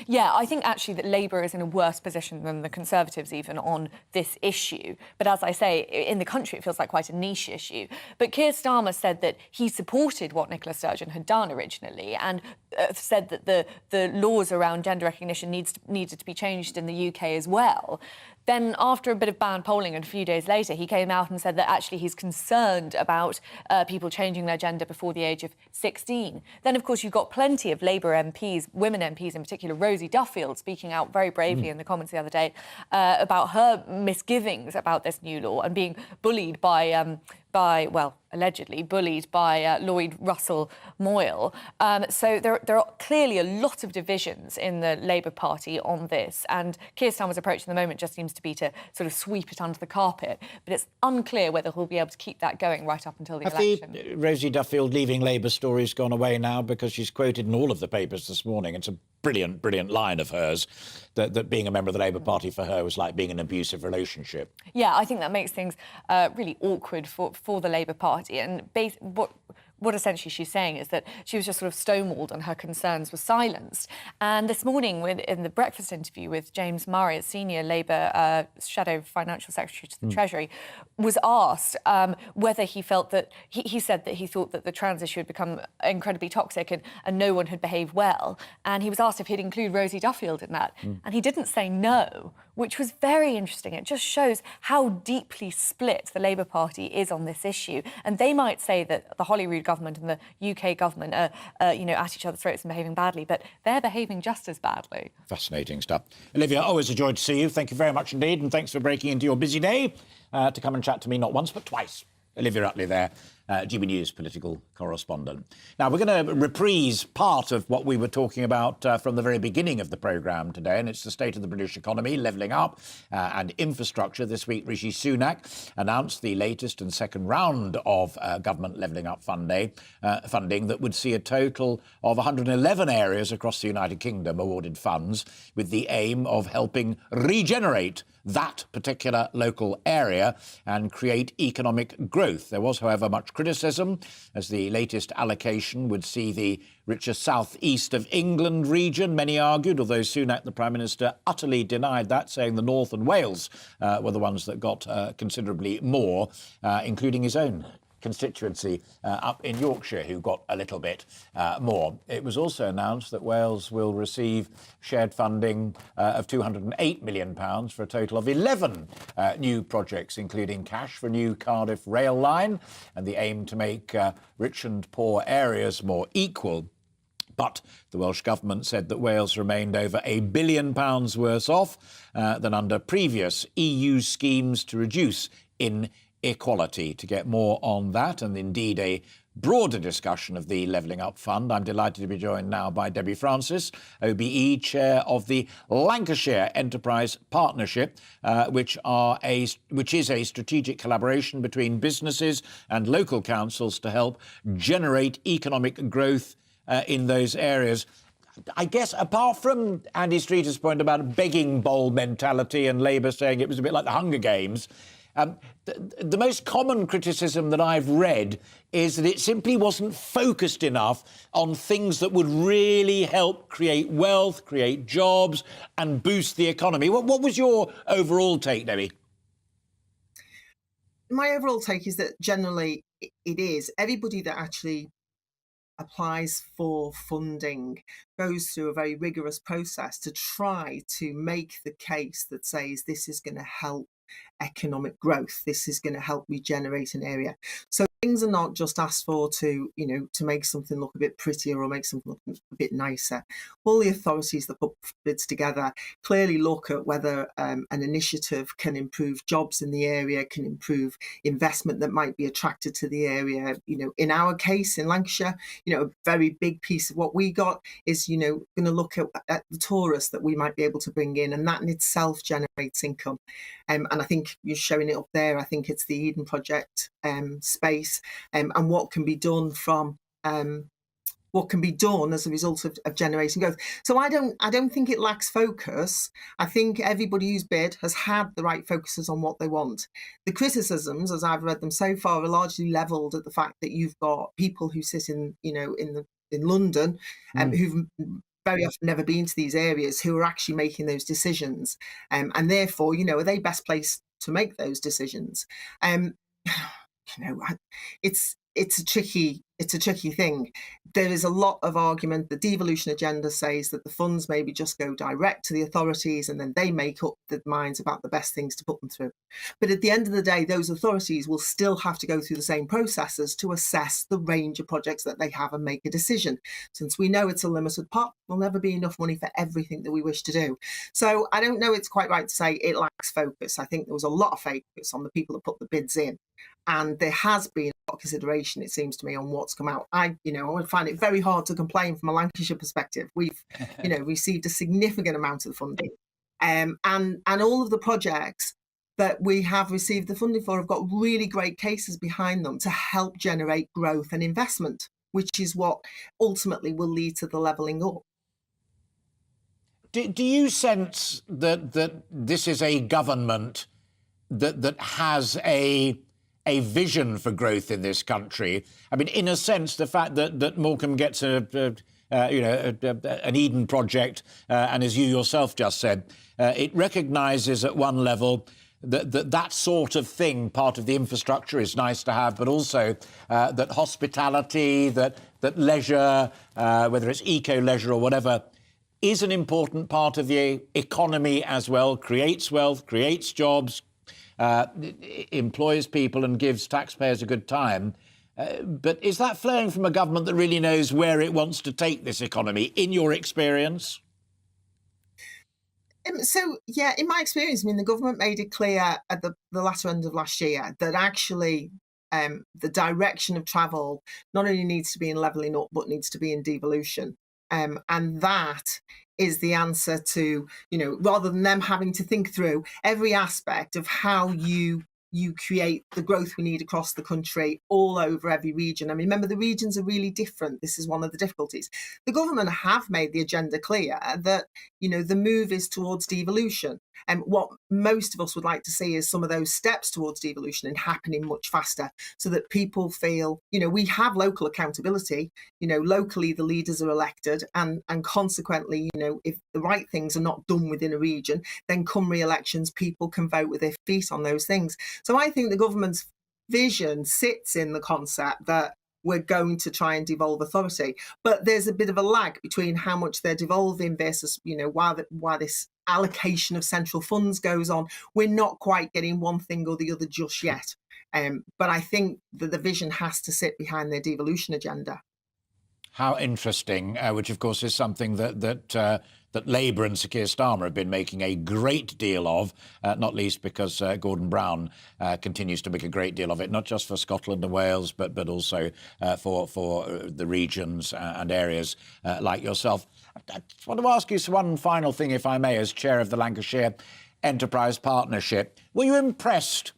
Yeah, I think actually that Labour is in a worse position than the Conservatives even on this issue. But as I say, in the country it feels like quite a niche issue. But Keir Starmer said that he supported what Nicola Sturgeon had done originally and said that the laws around gender recognition needed to be changed in the UK as well. Then, after a bit of bad polling and a few days later, he came out and said that actually he's concerned about people changing their gender before the age of 16. Then, of course, you've got plenty of Labour MPs, women MPs in particular, Rosie Duffield, speaking out very bravely in the comments the other day about her misgivings about this new law and being bullied by allegedly bullied by Lloyd Russell Moyle. So there are clearly a lot of divisions in the Labour Party on this, and Keir Starmer's approach at the moment just seems to be to sort of sweep it under the carpet. But it's unclear whether he'll be able to keep that going right up until the election. The Rosie Duffield leaving Labour story's gone away now because she's quoted in all of the papers this morning. It's a brilliant, brilliant line of hers that being a member of the Labour Party for her was like being in an abusive relationship. Yeah, I think that makes things really awkward for the Labour Party. And what essentially she's saying is that she was just sort of stonewalled and her concerns were silenced. And this morning, in the breakfast interview with James Murray, a senior Labour shadow financial secretary to the Treasury, was asked whether he felt that... He said that he thought that the trans issue had become incredibly toxic and no one had behaved well. And he was asked if he'd include Rosie Duffield in that. And he didn't say no, which was very interesting. It just shows how deeply split the Labour Party is on this issue. And they might say that the Holyrood government and the UK government are, at each other's throats and behaving badly, but they're behaving just as badly. Fascinating stuff. Olivia, always a joy to see you. Thank you very much indeed, and thanks for breaking into your busy day to come and chat to me not once but twice. Olivia Utley there, GB News political correspondent. Now, we're going to reprise part of what we were talking about from the very beginning of the programme today, and it's the state of the British economy, levelling up and infrastructure. This week, Rishi Sunak announced the latest and second round of government levelling up funding that would see a total of 111 areas across the United Kingdom awarded funds with the aim of helping regenerate that particular local area and create economic growth. There was, however, much criticism as the latest allocation would see the richer south-east of England region, many argued, although Sunak, the Prime Minister, utterly denied that, saying the North and Wales were the ones that got considerably more, including his own constituency up in Yorkshire, who got a little bit more. It was also announced that Wales will receive shared funding of £208 million for a total of 11 new projects, including cash for a new Cardiff rail line and the aim to make rich and poor areas more equal. But the Welsh Government said that Wales remained over £1 billion worse off than under previous EU schemes to reduce inequality. To get more on that and indeed a broader discussion of the Levelling Up Fund, I'm delighted to be joined now by Debbie Francis, OBE Chair of the Lancashire Enterprise Partnership, which is a strategic collaboration between businesses and local councils to help generate economic growth in those areas. I guess apart from Andy Streeter's point about a begging bowl mentality and Labour saying it was a bit like the Hunger Games, the most common criticism that I've read is that it simply wasn't focused enough on things that would really help create wealth, create jobs and boost the economy. What was your overall take, Debbie? My overall take is that generally it is. Everybody that actually applies for funding goes through a very rigorous process to try to make the case that says this is going to help economic growth. This is going to help regenerate an area. So things are not just asked for to, to make something look a bit prettier or make something look a bit nicer. All the authorities that put bids together clearly look at whether an initiative can improve jobs in the area, can improve investment that might be attracted to the area. In our case in Lancashire, a very big piece of what we got is, going to look at the tourists that we might be able to bring in, and that in itself generates income. And I think you're showing it up there. I think it's the Eden Project space, and what can be done from what can be done as a result of generating growth. So I don't think it lacks focus. I think everybody who's bid has had the right focuses on what they want. The criticisms, as I've read them so far, are largely levelled at the fact that you've got people who sit in London, who've very often never been to these areas, who are actually making those decisions, and therefore, are they best placed to make those decisions? It's a tricky thing. There is a lot of argument. The devolution agenda says that the funds maybe just go direct to the authorities and then they make up their minds about the best things to put them through. But at the end of the day, those authorities will still have to go through the same processes to assess the range of projects that they have and make a decision. Since we know it's a limited pot, there'll never be enough money for everything that we wish to do. So I don't know it's quite right to say it lacks focus. I think there was a lot of focus on the people that put the bids in. And there has been a lot of consideration, it seems to me, on what's come out. I find it very hard to complain from a Lancashire perspective. We've, received a significant amount of funding, and all of the projects that we have received the funding for have got really great cases behind them to help generate growth and investment, which is what ultimately will lead to the levelling up. Do you sense that this is a government that has a vision for growth in this country? I mean, in a sense, the fact that Morecambe gets an Eden project, and as you yourself just said, it recognises at one level that sort of thing, part of the infrastructure, is nice to have, but also that hospitality, that leisure, whether it's eco-leisure or whatever, is an important part of the economy as well, creates wealth, creates jobs, employs people and gives taxpayers a good time. But is that flowing from a government that really knows where it wants to take this economy, in your experience? So, yeah, in my experience, I mean, the government made it clear at the latter end of last year that actually the direction of travel not only needs to be in levelling up, but needs to be in devolution. And that is the answer to, rather than them having to think through every aspect of how you create the growth we need across the country, all over every region. I mean, remember, the regions are really different. This is one of the difficulties. The government have made the agenda clear that, the move is towards devolution. And what most of us would like to see is some of those steps towards devolution and happening much faster, so that people feel, we have local accountability, locally the leaders are elected, and consequently, if the right things are not done within a region, then come re-elections, people can vote with their feet on those things. So I think the government's vision sits in the concept that we're going to try and devolve authority. But there's a bit of a lag between how much they're devolving versus, while this allocation of central funds goes on. We're not quite getting one thing or the other just yet. But I think that the vision has to sit behind their devolution agenda. How interesting, which of course is something that Labour and Sir Keir Starmer have been making a great deal of, not least because Gordon Brown continues to make a great deal of it, not just for Scotland and Wales, but also for the regions and areas like yourself. I just want to ask you one final thing, if I may, as chair of the Lancashire Enterprise Partnership. Were you impressed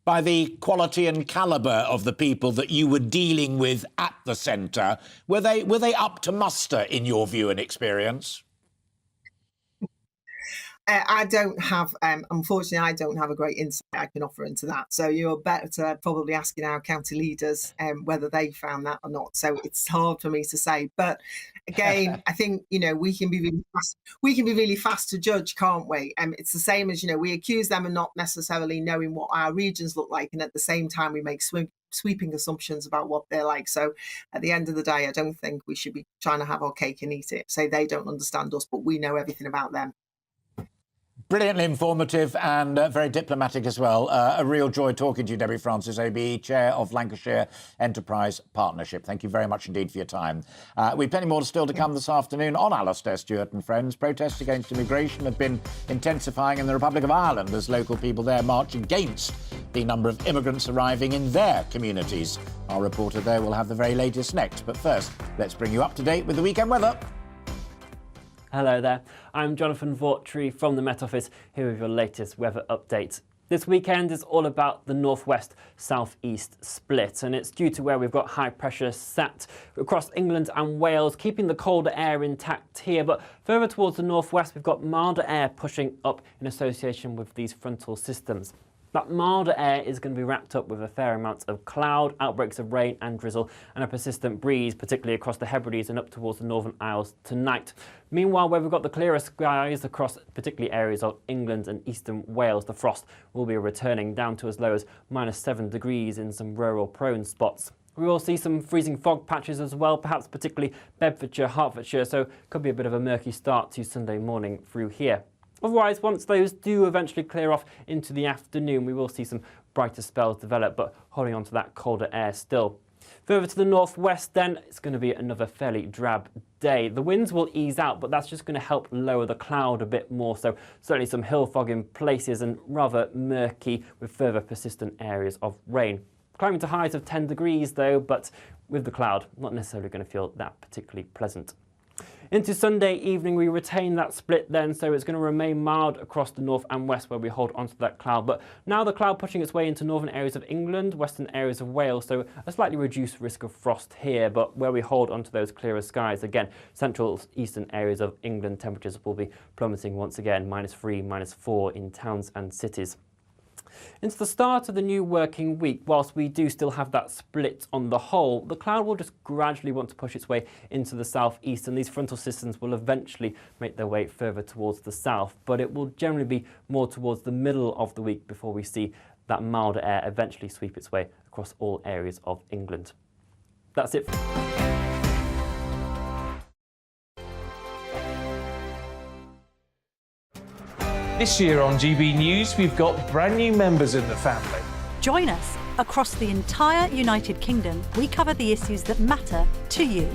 by the quality and calibre of the people that you were dealing with at the centre? Were they up to muster, in your view and experience? I don't have, unfortunately, I don't have a great insight I can offer into that. So you're better probably asking our county leaders whether they found that or not. So it's hard for me to say. But again, I think, we can be really fast. We can be really fast to judge, can't we? It's the same as, we accuse them of not necessarily knowing what our regions look like. And at the same time, we make sweeping assumptions about what they're like. So at the end of the day, I don't think we should be trying to have our cake and eat it. Say they don't understand us, but we know everything about them. Brilliantly informative and very diplomatic as well. A real joy talking to you, Debbie Francis, OBE, Chair of Lancashire Enterprise Partnership. Thank you very much indeed for your time. We've plenty more still to come this afternoon on Alastair Stewart and Friends. Protests against immigration have been intensifying in the Republic of Ireland as local people there march against the number of immigrants arriving in their communities. Our reporter there will have the very latest next. But first, let's bring you up to date with the weekend weather. Hello there, I'm Jonathan Vaughtry from the Met Office, here with your latest weather update. This weekend is all about the northwest-southeast split, and it's due to where we've got high pressure sat across England and Wales, keeping the colder air intact here. But further towards the northwest, we've got milder air pushing up in association with these frontal systems. That milder air is going to be wrapped up with a fair amount of cloud, outbreaks of rain and drizzle, and a persistent breeze, particularly across the Hebrides and up towards the Northern Isles tonight. Meanwhile, where we've got the clearer skies across particularly areas of England and eastern Wales, the frost will be returning down to as low as -7 degrees in some rural prone spots. We will see some freezing fog patches as well, perhaps particularly Bedfordshire, Hertfordshire, so could be a bit of a murky start to Sunday morning through here. Otherwise, once those do eventually clear off into the afternoon, we will see some brighter spells develop, but holding on to that colder air still. Further to the northwest then, it's going to be another fairly drab day. The winds will ease out, but that's just going to help lower the cloud a bit more, so certainly some hill fog in places and rather murky with further persistent areas of rain. Climbing to highs of 10 degrees though, but with the cloud, not necessarily going to feel that particularly pleasant. Into Sunday evening, we retain that split then, so it's going to remain mild across the north and west where we hold onto that cloud. But now the cloud pushing its way into northern areas of England, western areas of Wales, so a slightly reduced risk of frost here. But where we hold onto those clearer skies, again, central eastern areas of England, temperatures will be plummeting once again, -3, -4 in towns and cities. Into the start of the new working week, whilst we do still have that split on the whole, the cloud will just gradually want to push its way into the southeast, and these frontal systems will eventually make their way further towards the south, but it will generally be more towards the middle of the week before we see that milder air eventually sweep its way across all areas of England. That's it. This year on GB News, we've got brand new members in the family. Join us. Across the entire United Kingdom, we cover the issues that matter to you.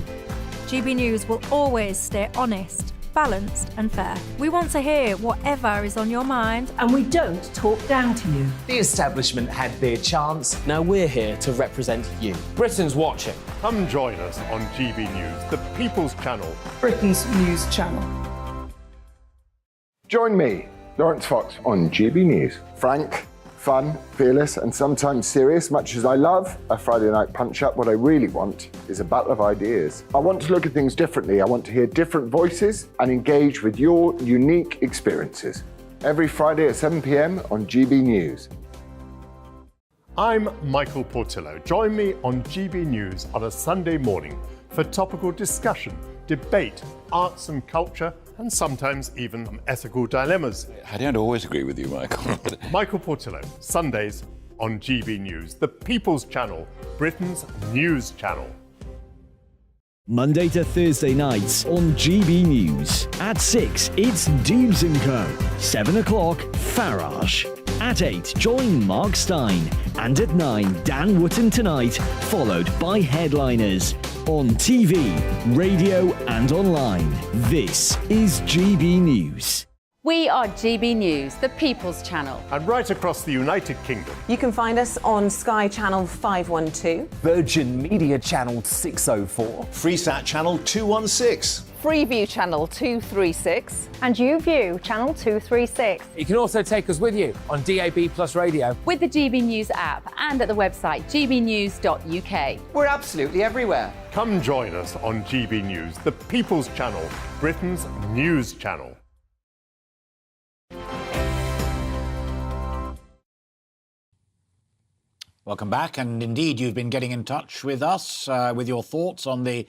GB News will always stay honest, balanced and fair. We want to hear whatever is on your mind. And we don't talk down to you. The establishment had their chance. Now we're here to represent you. Britain's watching. Come join us on GB News, the People's Channel. Britain's news channel. Join me, Lawrence Fox, on GB News. Frank, fun, fearless and sometimes serious. Much as I love a Friday night punch-up, what I really want is a battle of ideas. I want to look at things differently. I want to hear different voices and engage with your unique experiences. Every Friday at 7 p.m. on GB News. I'm Michael Portillo. Join me on GB News on a Sunday morning for topical discussion, debate, arts and culture, and sometimes even ethical dilemmas. I don't always agree with you, Michael. Michael Portillo, Sundays on GB News, the People's Channel, Britain's news channel. Monday to Thursday nights on GB News. At 6, it's Deebs & Co. 7 o'clock, Farage. At 8, join Mark Stein. And at 9, Dan Wootton Tonight, followed by Headliners. On TV, radio and online. This is GB News. We are GB News, the People's Channel. And right across the United Kingdom. You can find us on Sky Channel 512. Virgin Media Channel 604. Freesat Channel 216. Freeview Channel 236. And YouView Channel 236. You can also take us with you on DAB Plus Radio. With the GB News app and at the website gbnews.uk. We're absolutely everywhere. Come join us on GB News, the People's Channel, Britain's news channel. Welcome back, and indeed you've been getting in touch with us with your thoughts on the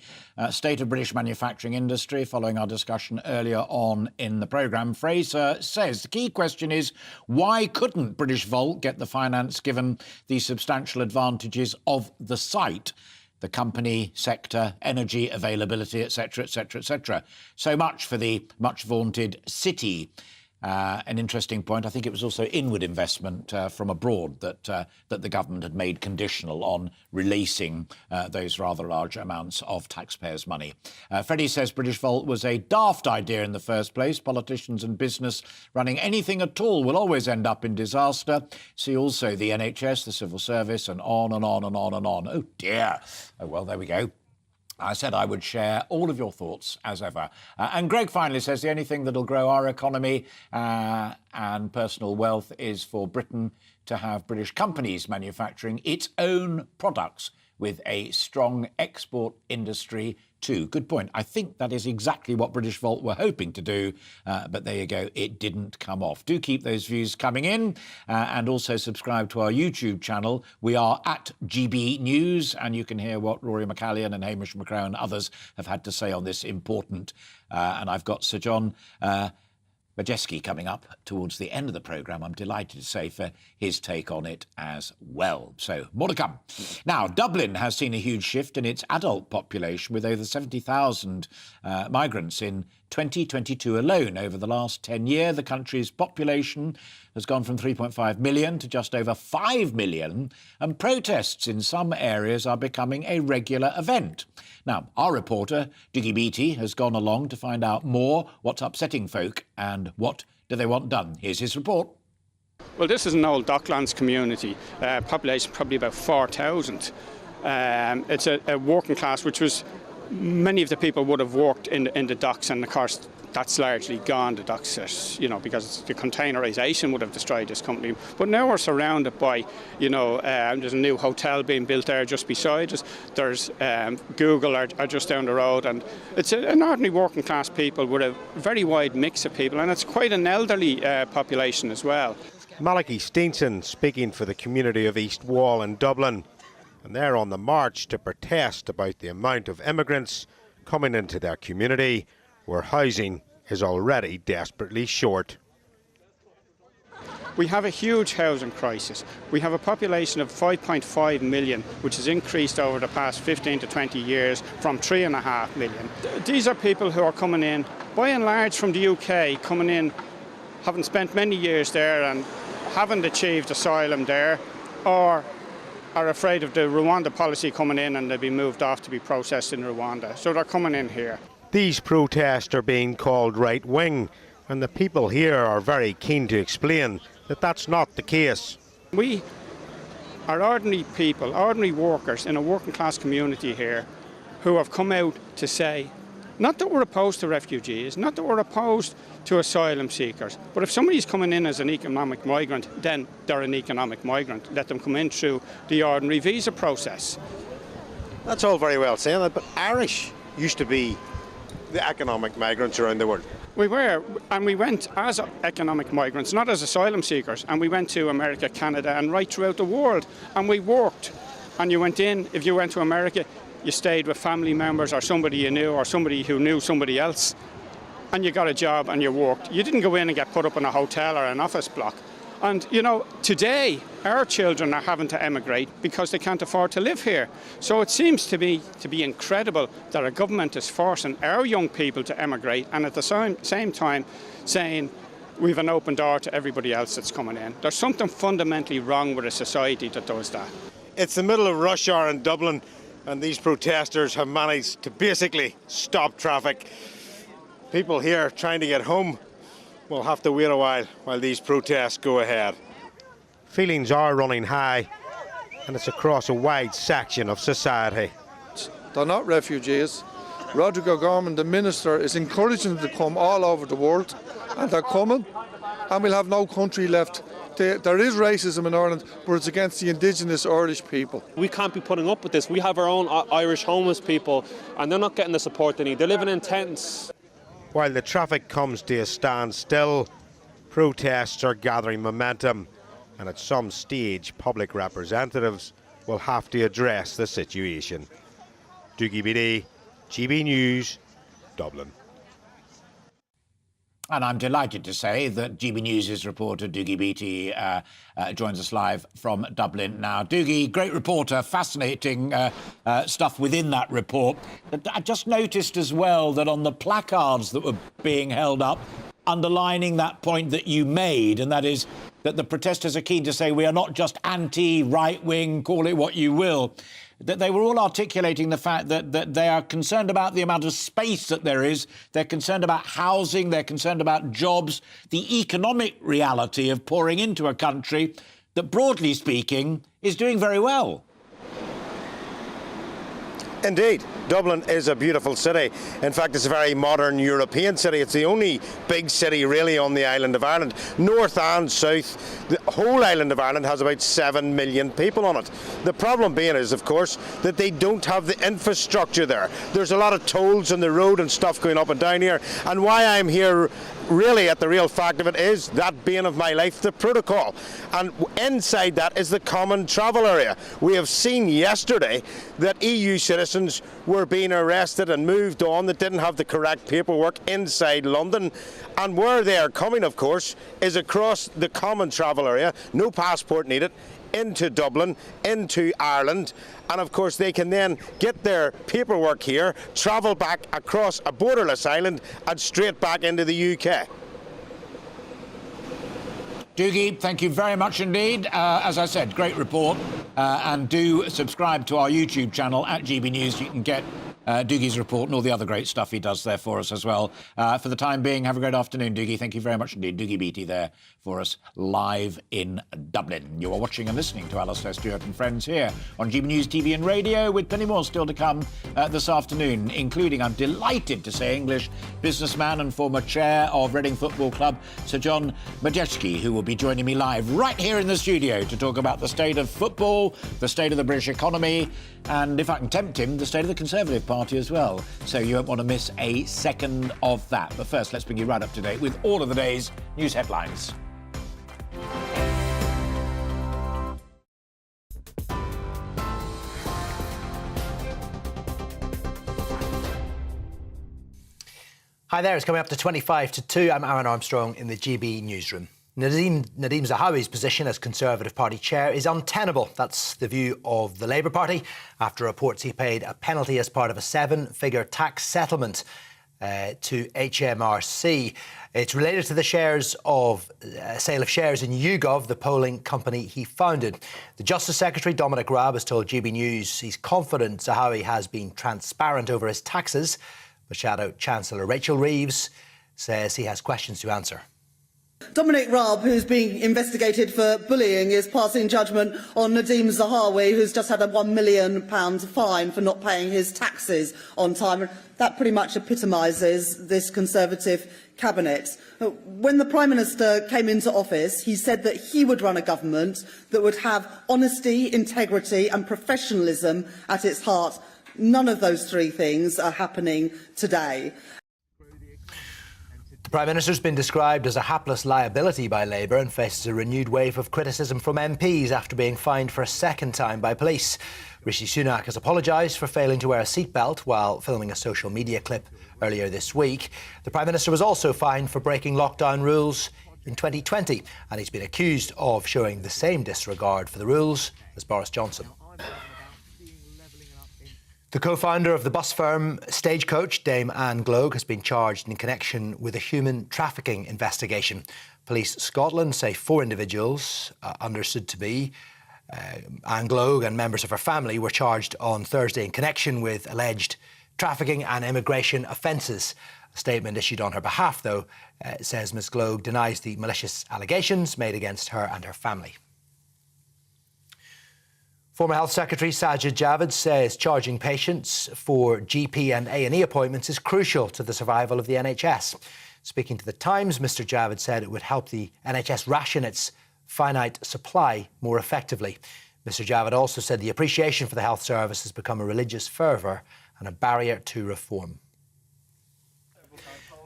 state of British manufacturing industry following our discussion earlier on in the programme. Fraser says the key question is, why couldn't British Volt get the finance given the substantial advantages of the site? The company, sector, energy availability, etc., etc., etc. So much for the much vaunted city. An interesting point. I think it was also inward investment from abroad that the government had made conditional on releasing those rather large amounts of taxpayers' money. Freddie says British Volt was a daft idea in the first place. Politicians and business running anything at all will always end up in disaster. See also the NHS, the civil service, and on and on and on and on. Oh dear. Oh well, there we go. I said I would share all of your thoughts, as ever. And Greg finally says the only thing that'll grow our economy and personal wealth is for Britain to have British companies manufacturing its own products with a strong export industry too. Good point. I think that is exactly what British Volt were hoping to do, but there you go, it didn't come off. Do keep those views coming in and also subscribe to our YouTube channel. We are at GB News, and you can hear what Rory McCallion and Hamish McCrow and others have had to say on this important, and I've got Sir John Majeski coming up towards the end of the programme, I'm delighted to say, for his take on it as well. So, more to come. Now, Dublin has seen a huge shift in its adult population, with over 70,000 migrants in 2022 alone. Over the last 10 years, the country's population has gone from 3.5 million to just over 5 million, and protests in some areas are becoming a regular event. Now, our reporter, Dougie Beattie, has gone along to find out more what's upsetting folk and what do they want done. Here's his report. Well, this is an old Docklands community, population probably about 4,000. It's a working class, which was, many of the people would have worked in the docks, and of course that's largely gone, the docks, because the containerisation would have destroyed this company. But now we're surrounded by, there's a new hotel being built there just beside us. There's Google are just down the road, and it's an ordinary working class people with a very wide mix of people, and it's quite an elderly population as well. Malachy Steenson speaking for the community of East Wall in Dublin, and they're on the march to protest about the amount of immigrants coming into their community, where housing is already desperately short. We have a huge housing crisis. We have a population of 5.5 million, which has increased over the past 15 to 20 years from 3.5 million. These are people who are coming in, by and large from the UK, coming in, having spent many years there and haven't achieved asylum there, or are afraid of the Rwanda policy coming in and they'll be moved off to be processed in Rwanda. So they're coming in here. These protests are being called right-wing, and the people here are very keen to explain that that's not the case. We are ordinary people, ordinary workers in a working class community here who have come out to say, not that we're opposed to refugees, not that we're opposed to asylum seekers, but if somebody's coming in as an economic migrant, then they're an economic migrant. Let them come in through the ordinary visa process. That's all very well saying that, but Irish used to be the economic migrants around the world. We were, and we went as economic migrants, not as asylum seekers, and we went to America, Canada, and right throughout the world, and we worked. And you went in, if you went to America, you stayed with family members or somebody you knew or somebody who knew somebody else, and you got a job and you worked. You didn't go in and get put up in a hotel or an office block. And, today, our children are having to emigrate because they can't afford to live here. So it seems to be incredible that our government is forcing our young people to emigrate, and at the same time saying we've an open door to everybody else that's coming in. There's something fundamentally wrong with a society that does that. It's the middle of rush hour in Dublin, and these protesters have managed to basically stop traffic. People here trying to get home will have to wait a while these protests go ahead. Feelings are running high, and it's across a wide section of society. They're not refugees. Rodrigo Gorman, the minister, is encouraging them to come all over the world, and they're coming, and we'll have no country left. There is racism in Ireland, but it's against the indigenous Irish people. We can't be putting up with this. We have our own Irish homeless people, and they're not getting the support they need. They're living in tents. While the traffic comes to a standstill, protests are gathering momentum, and at some stage public representatives will have to address the situation. Dougie Beattie, GB News, Dublin. And I'm delighted to say that GB News' reporter Dougie Beattie joins us live from Dublin now. Dougie, great reporter, fascinating stuff within that report. I just noticed as well that on the placards that were being held up, underlining that point that you made, and that is that the protesters are keen to say we are not just anti-right-wing, call it what you will, that they were all articulating the fact that they are concerned about the amount of space that there is, they're concerned about housing, they're concerned about jobs, the economic reality of pouring into a country that, broadly speaking, is doing very well. Indeed, Dublin is a beautiful city. In fact, it's a very modern European city. It's the only big city really on the island of Ireland. North and south, the whole island of Ireland has about 7 million people on it. The problem being is, of course, that they don't have the infrastructure there. There's a lot of tolls on the road and stuff going up and down here. And why I'm here really at the real fact of it is that bane of my life, the protocol. And inside that is the common travel area. We have seen yesterday that EU citizens were being arrested and moved on that didn't have the correct paperwork inside London. And where they are coming, of course, is across the common travel area, no passport needed, into Dublin, into Ireland, and of course they can then get their paperwork here, travel back across a borderless island and straight back into the UK. Doogie, thank you very much indeed. As I said, great report, and do subscribe to our YouTube channel at GB News. You can get Doogie's report and all the other great stuff he does there for us as well. For the time being, have a great afternoon, Doogie. Thank you very much indeed. Doogie Beattie there for us live in Dublin. You are watching and listening to Alastair Stewart and Friends here on GB News TV and radio, with plenty more still to come this afternoon, including, I'm delighted to say, English businessman and former chair of Reading Football Club, Sir John Madejski, who will be joining me live right here in the studio to talk about the state of football, the state of the British economy, and, if I can tempt him, the state of the Conservative Party as well. So you won't want to miss a second of that. But first, let's bring you right up to date with all of the day's news headlines. Hi there, it's coming up to 25 to 2. I'm Aaron Armstrong in the GB newsroom. Nadeem Zahawi's position as Conservative Party chair is untenable. That's the view of the Labour Party after reports he paid a penalty as part of a 7-figure tax settlement to HMRC. It's related to the sale of shares in YouGov, the polling company he founded. The Justice Secretary, Dominic Raab, has told GB News he's confident Zahawi has been transparent over his taxes, but Shadow Chancellor Rachel Reeves says he has questions to answer. Dominic Raab, who's being investigated for bullying, is passing judgment on Nadeem Zahawi, who's just had a £1 million fine for not paying his taxes on time. That pretty much epitomises this Conservative cabinet. When the Prime Minister came into office, he said that he would run a government that would have honesty, integrity and professionalism at its heart. None of those three things are happening today. The Prime Minister's been described as a hapless liability by Labour and faces a renewed wave of criticism from MPs after being fined for a second time by police. Rishi Sunak has apologised for failing to wear a seatbelt while filming a social media clip earlier this week. The Prime Minister was also fined for breaking lockdown rules in 2020, and he's been accused of showing the same disregard for the rules as Boris Johnson. The co-founder of the bus firm Stagecoach, Dame Anne Gloag, has been charged in connection with a human trafficking investigation. Police Scotland say 4 individuals, understood to be Anne Gloag and members of her family, were charged on Thursday in connection with alleged trafficking and immigration offences. A statement issued on her behalf, though, says Ms Gloag denies the malicious allegations made against her and her family. Former Health Secretary Sajid Javid says charging patients for GP and A&E appointments is crucial to the survival of the NHS. Speaking to The Times, Mr Javid said it would help the NHS ration its finite supply more effectively. Mr Javid also said the appreciation for the health service has become a religious fervour and a barrier to reform.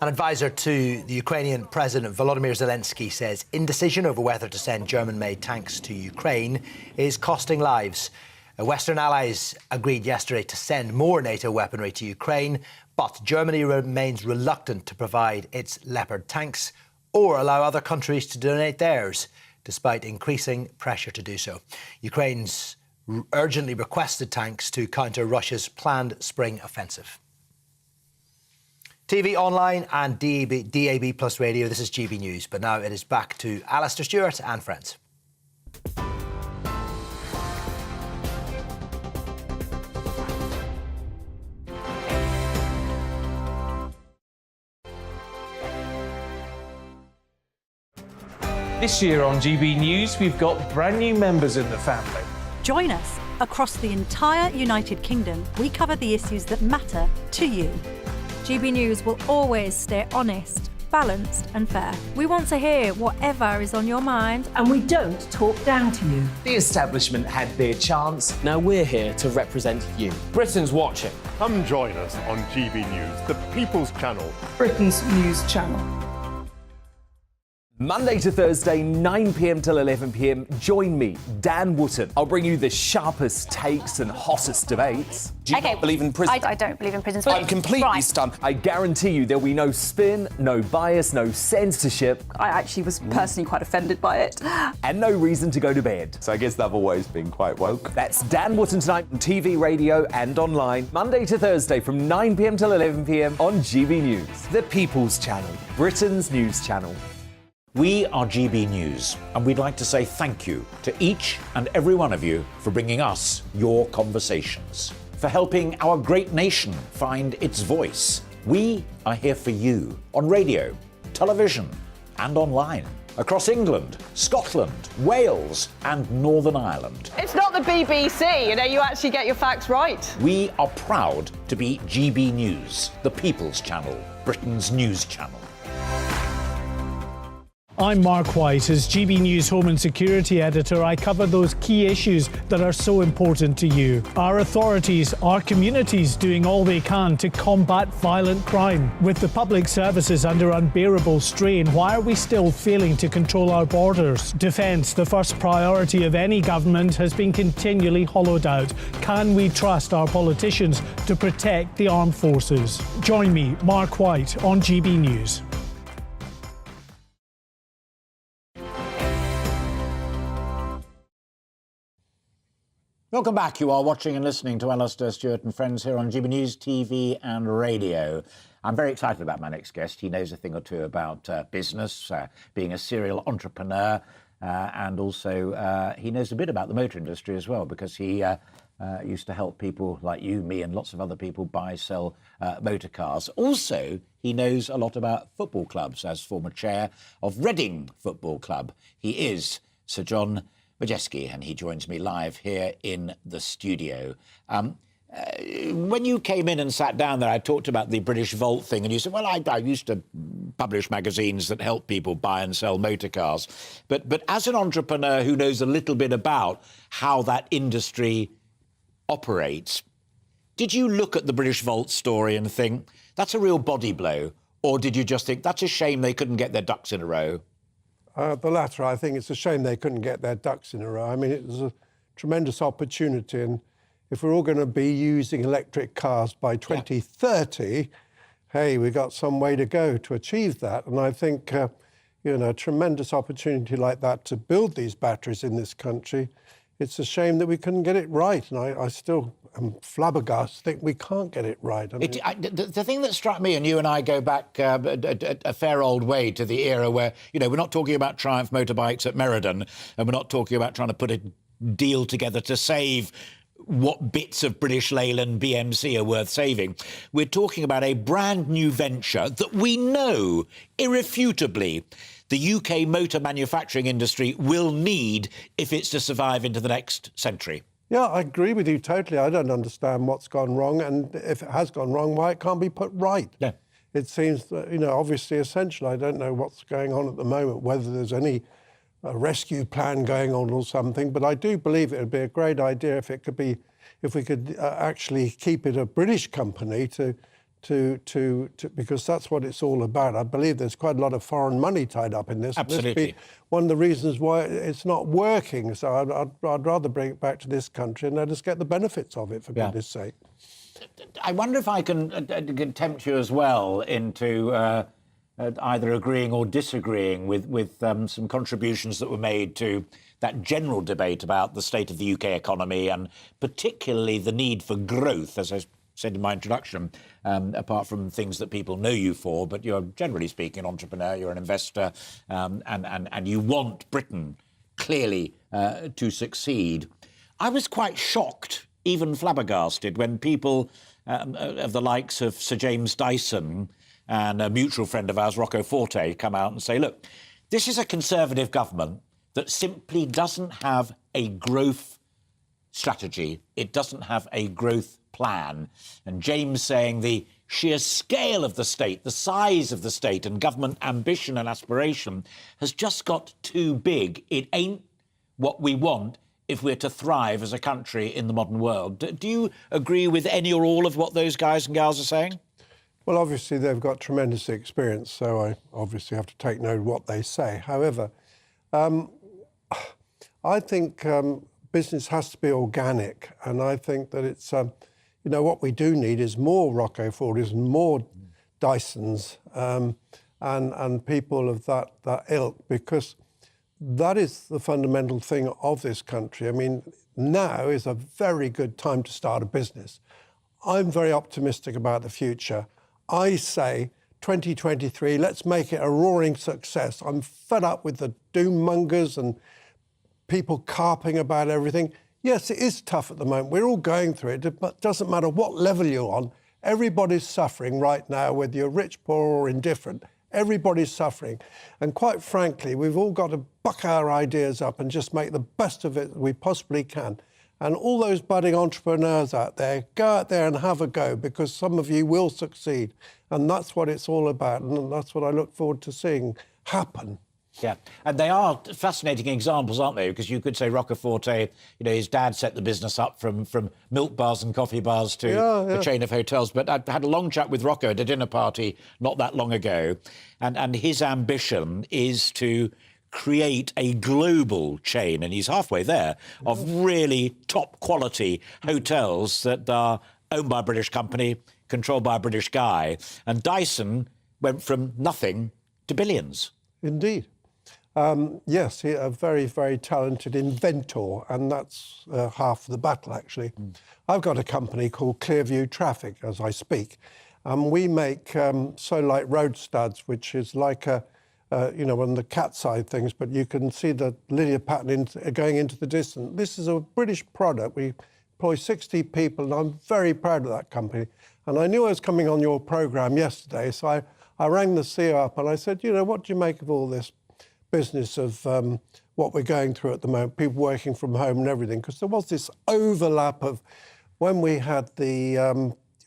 An advisor to the Ukrainian President Volodymyr Zelensky says indecision over whether to send German-made tanks to Ukraine is costing lives. Western allies agreed yesterday to send more NATO weaponry to Ukraine, but Germany remains reluctant to provide its Leopard tanks or allow other countries to donate theirs, despite increasing pressure to do so. Ukraine's urgently requested tanks to counter Russia's planned spring offensive. TV, online and DAB plus radio. This is GB News. But now it is back to Alastair Stewart and friends. This year on GB News, we've got brand new members in the family. Join us. Across the entire United Kingdom, we cover the issues that matter to you. GB News will always stay honest, balanced and fair. We want to hear whatever is on your mind. And we don't talk down to you. The establishment had their chance. Now we're here to represent you. Britain's watching. Come join us on GB News, the People's Channel. Britain's news channel. Monday to Thursday, 9 p.m. till 11 p.m. Join me, Dan Wootton. I'll bring you the sharpest takes and hottest debates. Do you not believe in prisons? I don't believe in prisons. I'm completely stunned. I guarantee you there'll be no spin, no bias, no censorship. I actually was personally quite offended by it. And no reason to go to bed. So I guess they've always been quite woke. That's Dan Wootton tonight on TV, radio and online. Monday to Thursday from 9 p.m. till 11 p.m. on GB News. The People's Channel, Britain's news channel. We are GB News, and we'd like to say thank you to each and every one of you for bringing us your conversations, for helping our great nation find its voice. We are here for you on radio, television, and online, across England, Scotland, Wales, and Northern Ireland. It's not the BBC, you actually get your facts right. We are proud to be GB News, the People's Channel, Britain's news channel. I'm Mark White. As GB News Home and Security Editor, I cover those key issues that are so important to you. Our authorities, our communities doing all they can to combat violent crime. With the public services under unbearable strain, why are we still failing to control our borders? Defence, the first priority of any government, has been continually hollowed out. Can we trust our politicians to protect the armed forces? Join me, Mark White, on GB News. Welcome back. You are watching and listening to Alastair Stewart and friends here on GB News TV and radio. I'm very excited about my next guest. He knows a thing or two about business, being a serial entrepreneur, and also he knows a bit about the motor industry as well, because he used to help people like you, me, and lots of other people buy, sell motor cars. Also, he knows a lot about football clubs as former chair of Reading Football Club. He is Sir John Majeski, and he joins me live here in the studio. When you came in and sat down there, I talked about the British Volt thing, and you said, well, I used to publish magazines that help people buy and sell motor cars. But as an entrepreneur who knows a little bit about how that industry operates, did you look at the British Volt story and think, that's a real body blow? Or did you just think, that's a shame they couldn't get their ducks in a row? The latter. I think it's a shame they couldn't get their ducks in a row. I mean, it was a tremendous opportunity, and if we're all going to be using electric cars by 2030, hey, we've got some way to go to achieve that. And I think, a tremendous opportunity like that to build these batteries in this country, it's a shame that we couldn't get it right. And I still am flabbergasted, think we can't get it right. I mean, the thing that struck me, and you and I go back a fair old way to the era where, we're not talking about Triumph motorbikes at Meriden, and we're not talking about trying to put a deal together to save what bits of British Leyland BMC are worth saving. We're talking about a brand new venture that we know irrefutably the UK motor manufacturing industry will need if it's to survive into the next century. Yeah, I agree with you totally. I don't understand what's gone wrong, and if it has gone wrong, why it can't be put right. Yeah. It seems, obviously essential. I don't know what's going on at the moment, whether there's any rescue plan going on or something, but I do believe it would be a great idea if we could actually keep it a British company because that's what it's all about. I believe there's quite a lot of foreign money tied up in this. Absolutely. This be one of the reasons why it's not working. So I'd rather bring it back to this country and let us get the benefits of it, for goodness sake. I wonder if I can tempt you as well into either agreeing or disagreeing with some contributions that were made to that general debate about the state of the UK economy, and particularly the need for growth, as I said in my introduction, apart from things that people know you for, but you're generally speaking an entrepreneur, you're an investor, and you want Britain clearly to succeed. I was quite shocked, even flabbergasted, when people of the likes of Sir James Dyson and a mutual friend of ours, Rocco Forte, come out and say, look, this is a Conservative government that simply doesn't have a growth strategy. It doesn't have a growth plan. And James saying the sheer scale of the state, the size of the state and government ambition and aspiration has just got too big. It ain't what we want if we're to thrive as a country in the modern world. Do you agree with any or all of what those guys and gals are saying? Well, obviously, they've got tremendous experience, so I obviously have to take note of what they say. However, I think business has to be organic, and I think that it's, what we do need is more Rocco Fordes and more Dysons and people of that ilk, because that is the fundamental thing of this country. I mean, now is a very good time to start a business. I'm very optimistic about the future. I say 2023, let's make it a roaring success. I'm fed up with the doom mongers and people carping about everything. Yes, it is tough at the moment. We're all going through it, but it doesn't matter what level you're on. Everybody's suffering right now, whether you're rich, poor or indifferent. Everybody's suffering. And quite frankly, we've all got to buck our ideas up and just make the best of it we possibly can. And all those budding entrepreneurs out there, go out there and have a go, because some of you will succeed. And that's what it's all about. And that's what I look forward to seeing happen. Yeah, and they are fascinating examples, aren't they? Because you could say Roccaforte, his dad set the business up from milk bars and coffee bars to a chain of hotels. But I had a long chat with Rocco at a dinner party not that long ago, and his ambition is to create a global chain, and he's halfway there, of really top-quality hotels that are owned by a British company, controlled by a British guy. And Dyson went from nothing to billions. Indeed. Yes, he's a very, very talented inventor, and that's half the battle, actually. I've got a company called Clearview Traffic, as I speak. We make solar light road studs, which is like one of the cat's eye things, but you can see the linear pattern going into the distance. This is a British product. We employ 60 people, and I'm very proud of that company. And I knew I was coming on your programme yesterday, so I rang the CEO up and I said, what do you make of all this business of what we're going through at the moment, people working from home and everything? Because there was this overlap of when we had the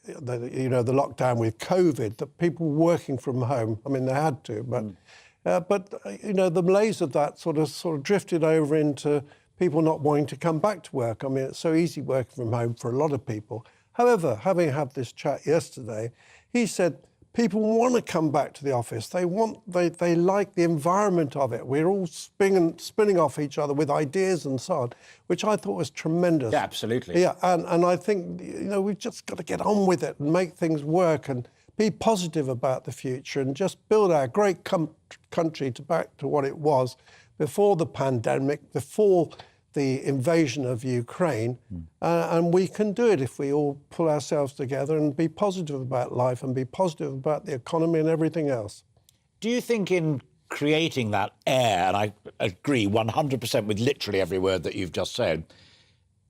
lockdown with COVID, that people were working from home. I mean, they had to, but the malaise of that sort of drifted over into people not wanting to come back to work. I mean, it's so easy working from home for a lot of people. However, having had this chat yesterday, he said people want to come back to the office. They like the environment of it. We're all spinning off each other with ideas and so on, which I thought was tremendous. Yeah, absolutely. Yeah, and I think, we've just got to get on with it and make things work and be positive about the future and just build our great country back to what it was before the pandemic, before the invasion of Ukraine, and we can do it if we all pull ourselves together and be positive about life and be positive about the economy and everything else. Do you think in creating that air, and I agree 100% with literally every word that you've just said,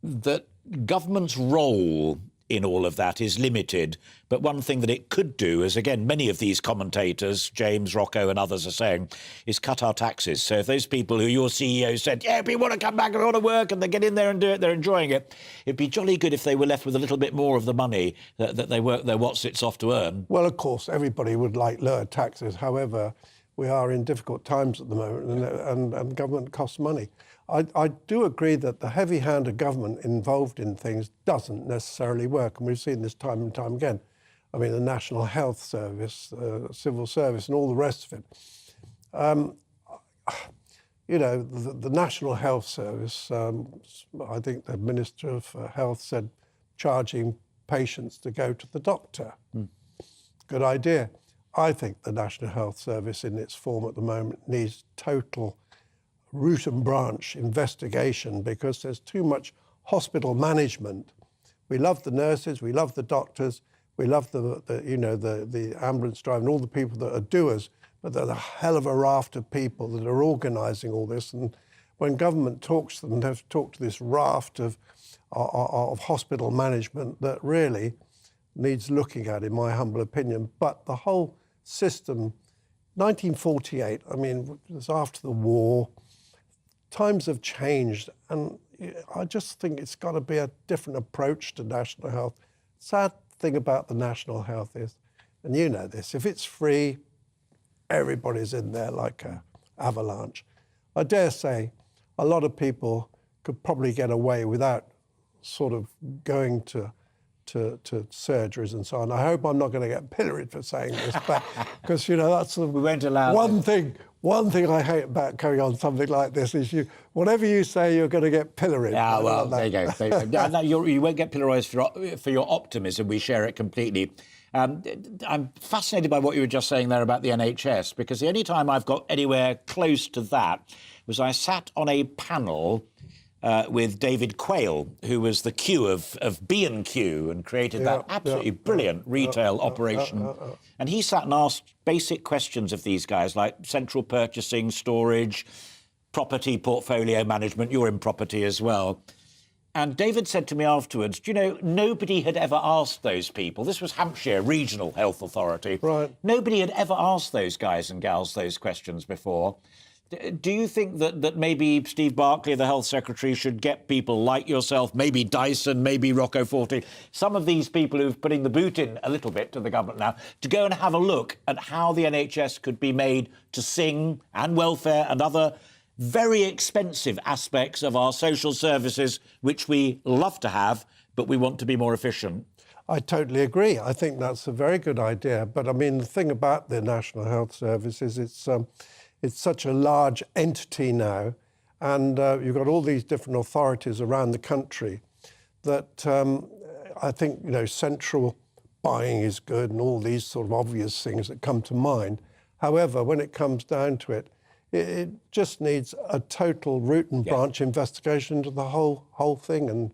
that government's role in all of that is limited, but one thing that it could do, as again many of these commentators, James, Rocco and others are saying, is cut our taxes. So if those people who your CEO said, yeah, we want to come back and want to work, and they get in there and do it, they're enjoying it, it'd be jolly good if they were left with a little bit more of the money that they work their what's-its off to earn. Well, of course, everybody would like lower taxes. However, we are in difficult times at the moment, and government costs money. I do agree that the heavy hand of government involved in things doesn't necessarily work, and we've seen this time and time again. I mean, the National Health Service, civil service, and all the rest of it. The National Health Service, I think the Minister of Health said charging patients to go to the doctor. Good idea. I think the National Health Service in its form at the moment needs total root and branch investigation, because there's too much hospital management We love the nurses, we love the doctors, we love the ambulance driver and all the people that are doers, but there's a hell of a raft of people that are organising all this. And when government talks to them, they have to talk to this raft of hospital management that really needs looking at, in my humble opinion. But the whole system, 1948, I mean, it was after the war, times have changed, and I just think it's got to be a different approach to national health. Sad thing about the national health is, and you know this, if it's free, everybody's in there like an avalanche. I dare say a lot of people could probably get away without sort of going to surgeries and so on. I hope I'm not going to get pilloried for saying this, but because that's we won't allow one thing I hate about going on something like this is whatever you say, you're going to get pilloried. Yeah, well, there you go. No, you won't get pillarised for your optimism. We share it completely. I'm fascinated by what you were just saying there about the NHS, because the only time I've got anywhere close to that was I sat on a panel with David Quayle, who was the Q of B&Q and created that absolutely brilliant retail operation. And he sat and asked basic questions of these guys, like central purchasing, storage, property portfolio management. You're in property as well. And David said to me afterwards, nobody had ever asked those people. This was Hampshire Regional Health Authority. Right. Nobody had ever asked those guys and gals those questions before. Do you think that maybe Steve Barclay, the Health Secretary, should get people like yourself, maybe Dyson, maybe Rocco Forti, some of these people who've putting the boot in a little bit to the government now, to go and have a look at how the NHS could be made to sing, and welfare and other very expensive aspects of our social services, which we love to have, but we want to be more efficient? I totally agree. I think that's a very good idea. But I mean, the thing about the National Health Service is it's such a large entity now, and you've got all these different authorities around the country that I think, central buying is good and all these sort of obvious things that come to mind. However, when it comes down to it, it just needs a total root and branch investigation into the whole thing, and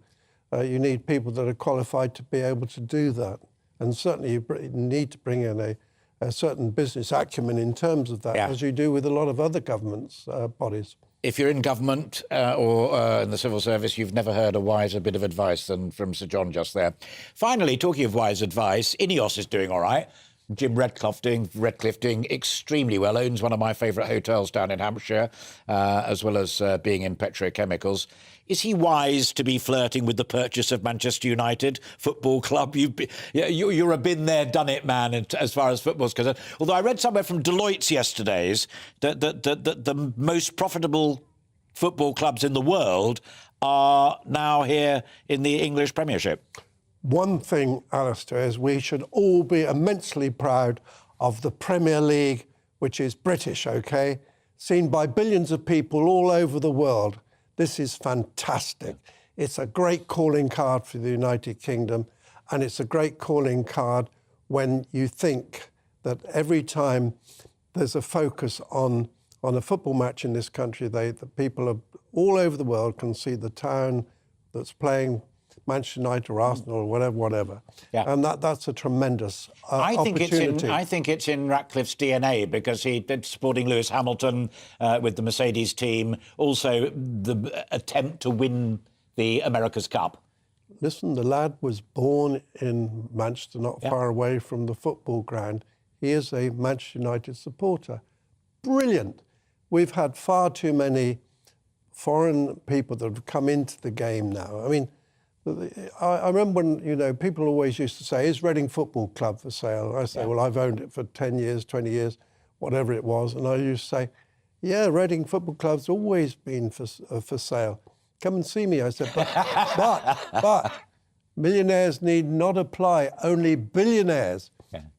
you need people that are qualified to be able to do that. And certainly you need to bring in a certain business acumen in terms of that, as you do with a lot of other government's bodies. If you're in government or in the civil service, you've never heard a wiser bit of advice than from Sir John just there. Finally, talking of wise advice, Ineos is doing all right. Jim Redcliffe doing extremely well, owns one of my favourite hotels down in Hampshire, as well as being in petrochemicals. Is he wise to be flirting with the purchase of Manchester United Football Club? You're a been-there, done-it man as far as football's concerned. Although I read somewhere from Deloitte's yesterday's that the most profitable football clubs in the world are now here in the English Premiership. One thing, Alastair, is we should all be immensely proud of the Premier League, which is British, OK? Seen by billions of people all over the world. This is fantastic. It's a great calling card for the United Kingdom, and it's a great calling card when you think that every time there's a focus on a football match in this country, the people are all over the world can see the town that's playing Manchester United or Arsenal or whatever. Yeah. And that's a tremendous opportunity. I think it's in Ratcliffe's DNA, because he did supporting Lewis Hamilton with the Mercedes team, also the attempt to win the America's Cup. Listen, the lad was born in Manchester, not far away from the football ground. He is a Manchester United supporter. Brilliant. We've had far too many foreign people that have come into the game now. I mean, I remember when, people always used to say, is Reading Football Club for sale? And I say, well, I've owned it for 10 years, 20 years, whatever it was. And I used to say, yeah, Reading Football Club's always been for sale. Come and see me. I said, but millionaires need not apply, only billionaires.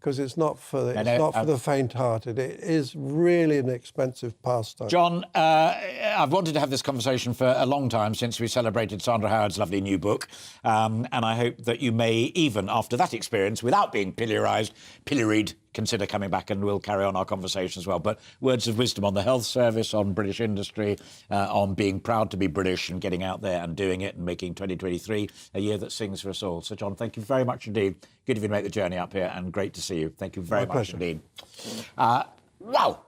Because it's not for the faint-hearted. It is really an expensive pastime. John, I've wanted to have this conversation for a long time, since we celebrated Sandra Howard's lovely new book, and I hope that you may, even after that experience, without being pilloried, consider coming back and we'll carry on our conversation as well. But words of wisdom on the health service, on British industry, on being proud to be British and getting out there and doing it and making 2023 a year that sings for us all. So, John, thank you very much indeed. Good of you to make the journey up here and great to see you. Thank you very much indeed. Wow.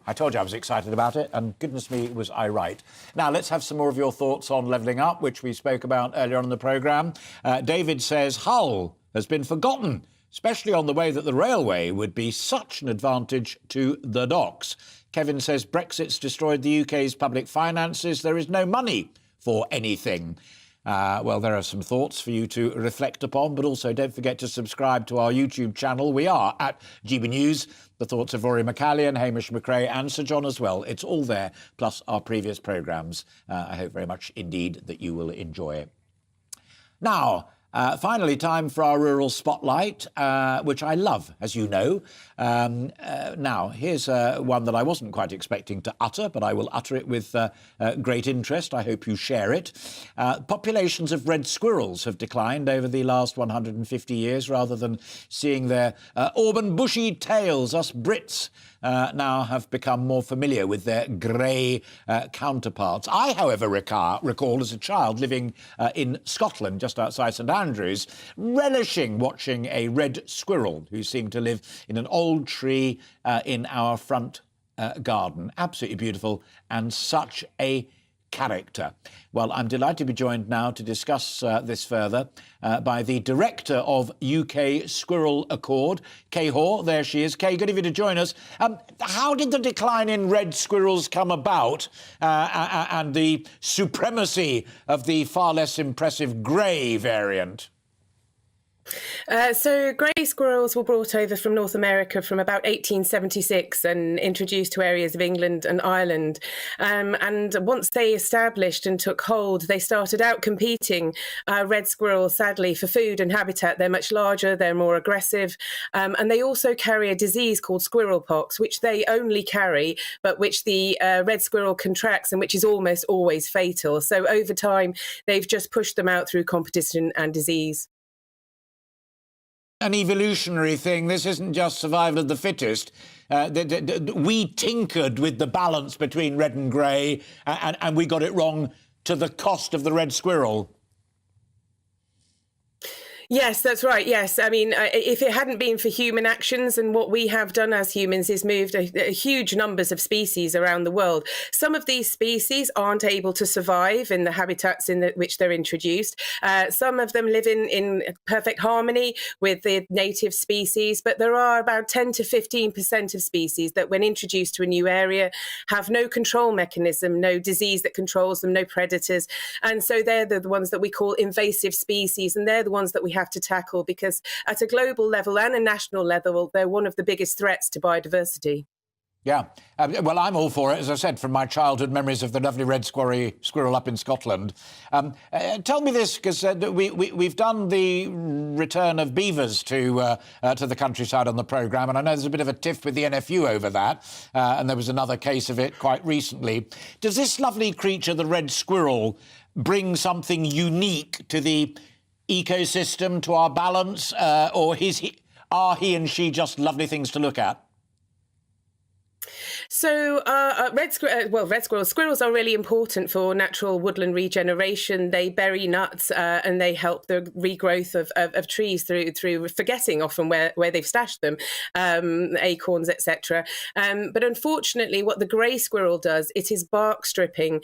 I told you I was excited about it, and goodness me, was I right. Now, let's have some more of your thoughts on levelling up, which we spoke about earlier on in the programme. David says Hull has been forgotten, especially on the way that the railway would be such an advantage to the docks. Kevin says Brexit's destroyed the UK's public finances. There is no money for anything. Well, there are some thoughts for you to reflect upon, but also don't forget to subscribe to our YouTube channel. We are at GB News. The thoughts of Rory McCallion, Hamish McRae and Sir John as well. It's all there, plus our previous programmes. I hope very much indeed that you will enjoy it. Now, finally, time for our Rural Spotlight, which I love, as you know. Now, here's one that I wasn't quite expecting to utter, but I will utter it with great interest. I hope you share it. Populations of red squirrels have declined over the last 150 years, rather than seeing their auburn bushy tails. Us Brits now have become more familiar with their grey counterparts. I, however, recall as a child living in Scotland, just outside St Andrews, relishing watching a red squirrel who seemed to live in an old tree in our front garden. Absolutely beautiful and such a character. Well, I'm delighted to be joined now to discuss this further by the director of UK Squirrel Accord, Kay Hoare. There she is. Kay, good of you to join us. How did the decline in red squirrels come about and the supremacy of the far less impressive grey variant? So grey squirrels were brought over from North America from about 1876 and introduced to areas of England and Ireland. And once they established and took hold, they started out competing red squirrels, sadly, for food and habitat. They're much larger, they're more aggressive, and they also carry a disease called squirrel pox, which they only carry, but which the red squirrel contracts and which is almost always fatal. So over time, they've just pushed them out through competition and disease. An evolutionary thing. This isn't just survival of the fittest. We tinkered with the balance between red and grey, and we got it wrong to the cost of the red squirrel. Yes, that's right. Yes. I mean, if it hadn't been for human actions, and what we have done as humans is moved a huge numbers of species around the world. Some of these species aren't able to survive in the habitats in which they're introduced. Some of them live in perfect harmony with the native species, but there are about 10 to 15% of species that when introduced to a new area have no control mechanism, no disease that controls them, no predators. And so they're the ones that we call invasive species, and they're the ones that we have to tackle, because at a global level and a national level, they're one of the biggest threats to biodiversity. Yeah, well, I'm all for it, as I said, from my childhood memories of the lovely red squirrel up in Scotland. Tell me this, because we've done the return of beavers to the countryside on the programme, and I know there's a bit of a tiff with the NFU over that, and there was another case of it quite recently. Does this lovely creature, the red squirrel, bring something unique to the ecosystem, to our balance, or are he and she just lovely things to look at? So red squirrels are really important for natural woodland regeneration. They bury nuts and they help the regrowth of trees through forgetting often where they've stashed them, acorns, etc. But unfortunately, what the grey squirrel does, it is bark stripping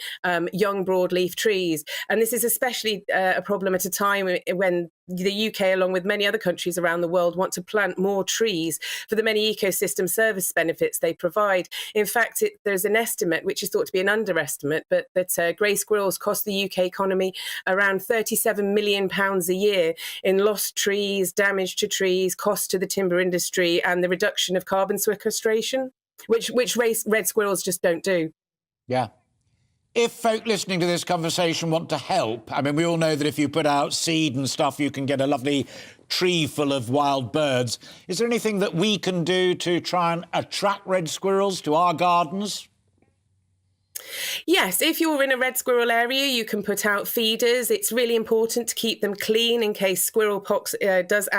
young broadleaf trees. And this is especially a problem at a time when the UK, along with many other countries around the world, want to plant more trees for the many ecosystem service benefits they provide. In fact, there's an estimate, which is thought to be an underestimate, but that grey squirrels cost the UK economy around £37 million a year in lost trees, damage to trees, cost to the timber industry, and the reduction of carbon sequestration, which red squirrels just don't do. Yeah. If folk listening to this conversation want to help, I mean, we all know that if you put out seed and stuff, you can get a lovely tree full of wild birds. Is there anything that we can do to try and attract red squirrels to our gardens? Yes, if you're in a red squirrel area, you can put out feeders. It's really important to keep them clean in case squirrel pox does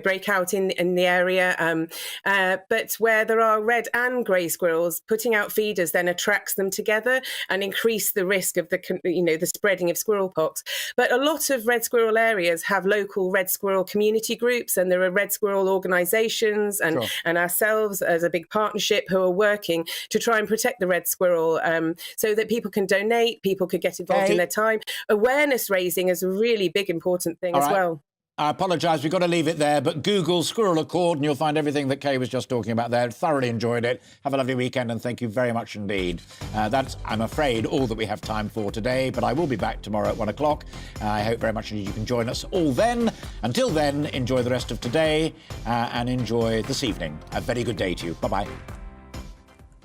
break out in the area. But where there are red and grey squirrels, putting out feeders then attracts them together and increase the risk of the spreading of squirrel pox. But a lot of red squirrel areas have local red squirrel community groups, and there are red squirrel organisations and ourselves as a big partnership who are working to try and protect the red squirrel. So that people can donate, people could get involved in their time. Awareness raising is a really big, important thing as well. I apologise, we've got to leave it there, but Google Squirrel Accord and you'll find everything that Kay was just talking about there. Thoroughly enjoyed it. Have a lovely weekend and thank you very much indeed. That's, I'm afraid, all that we have time for today, but I will be back tomorrow at 1 o'clock. I hope very much indeed you can join us all then. Until then, enjoy the rest of today and enjoy this evening. A very good day to you. Bye-bye.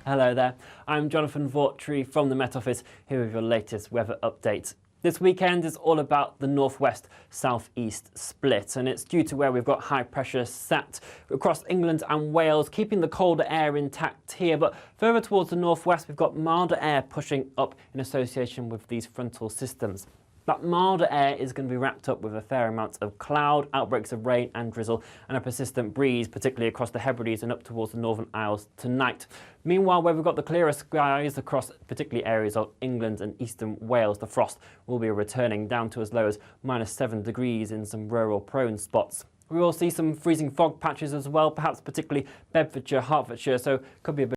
Hello there, I'm Jonathan Vaughtry from the Met Office, here with your latest weather update. This weekend is all about the northwest-southeast split, and it's due to where we've got high pressure sat across England and Wales, keeping the colder air intact here. But further towards the northwest, we've got milder air pushing up in association with these frontal systems. That milder air is going to be wrapped up with a fair amount of cloud, outbreaks of rain and drizzle, and a persistent breeze, particularly across the Hebrides and up towards the Northern Isles tonight. Meanwhile, where we've got the clearer skies across particularly areas of England and eastern Wales, the frost will be returning down to as low as -7 degrees in some rural prone spots. We will see some freezing fog patches as well, perhaps particularly Bedfordshire, Hertfordshire, so could be a bit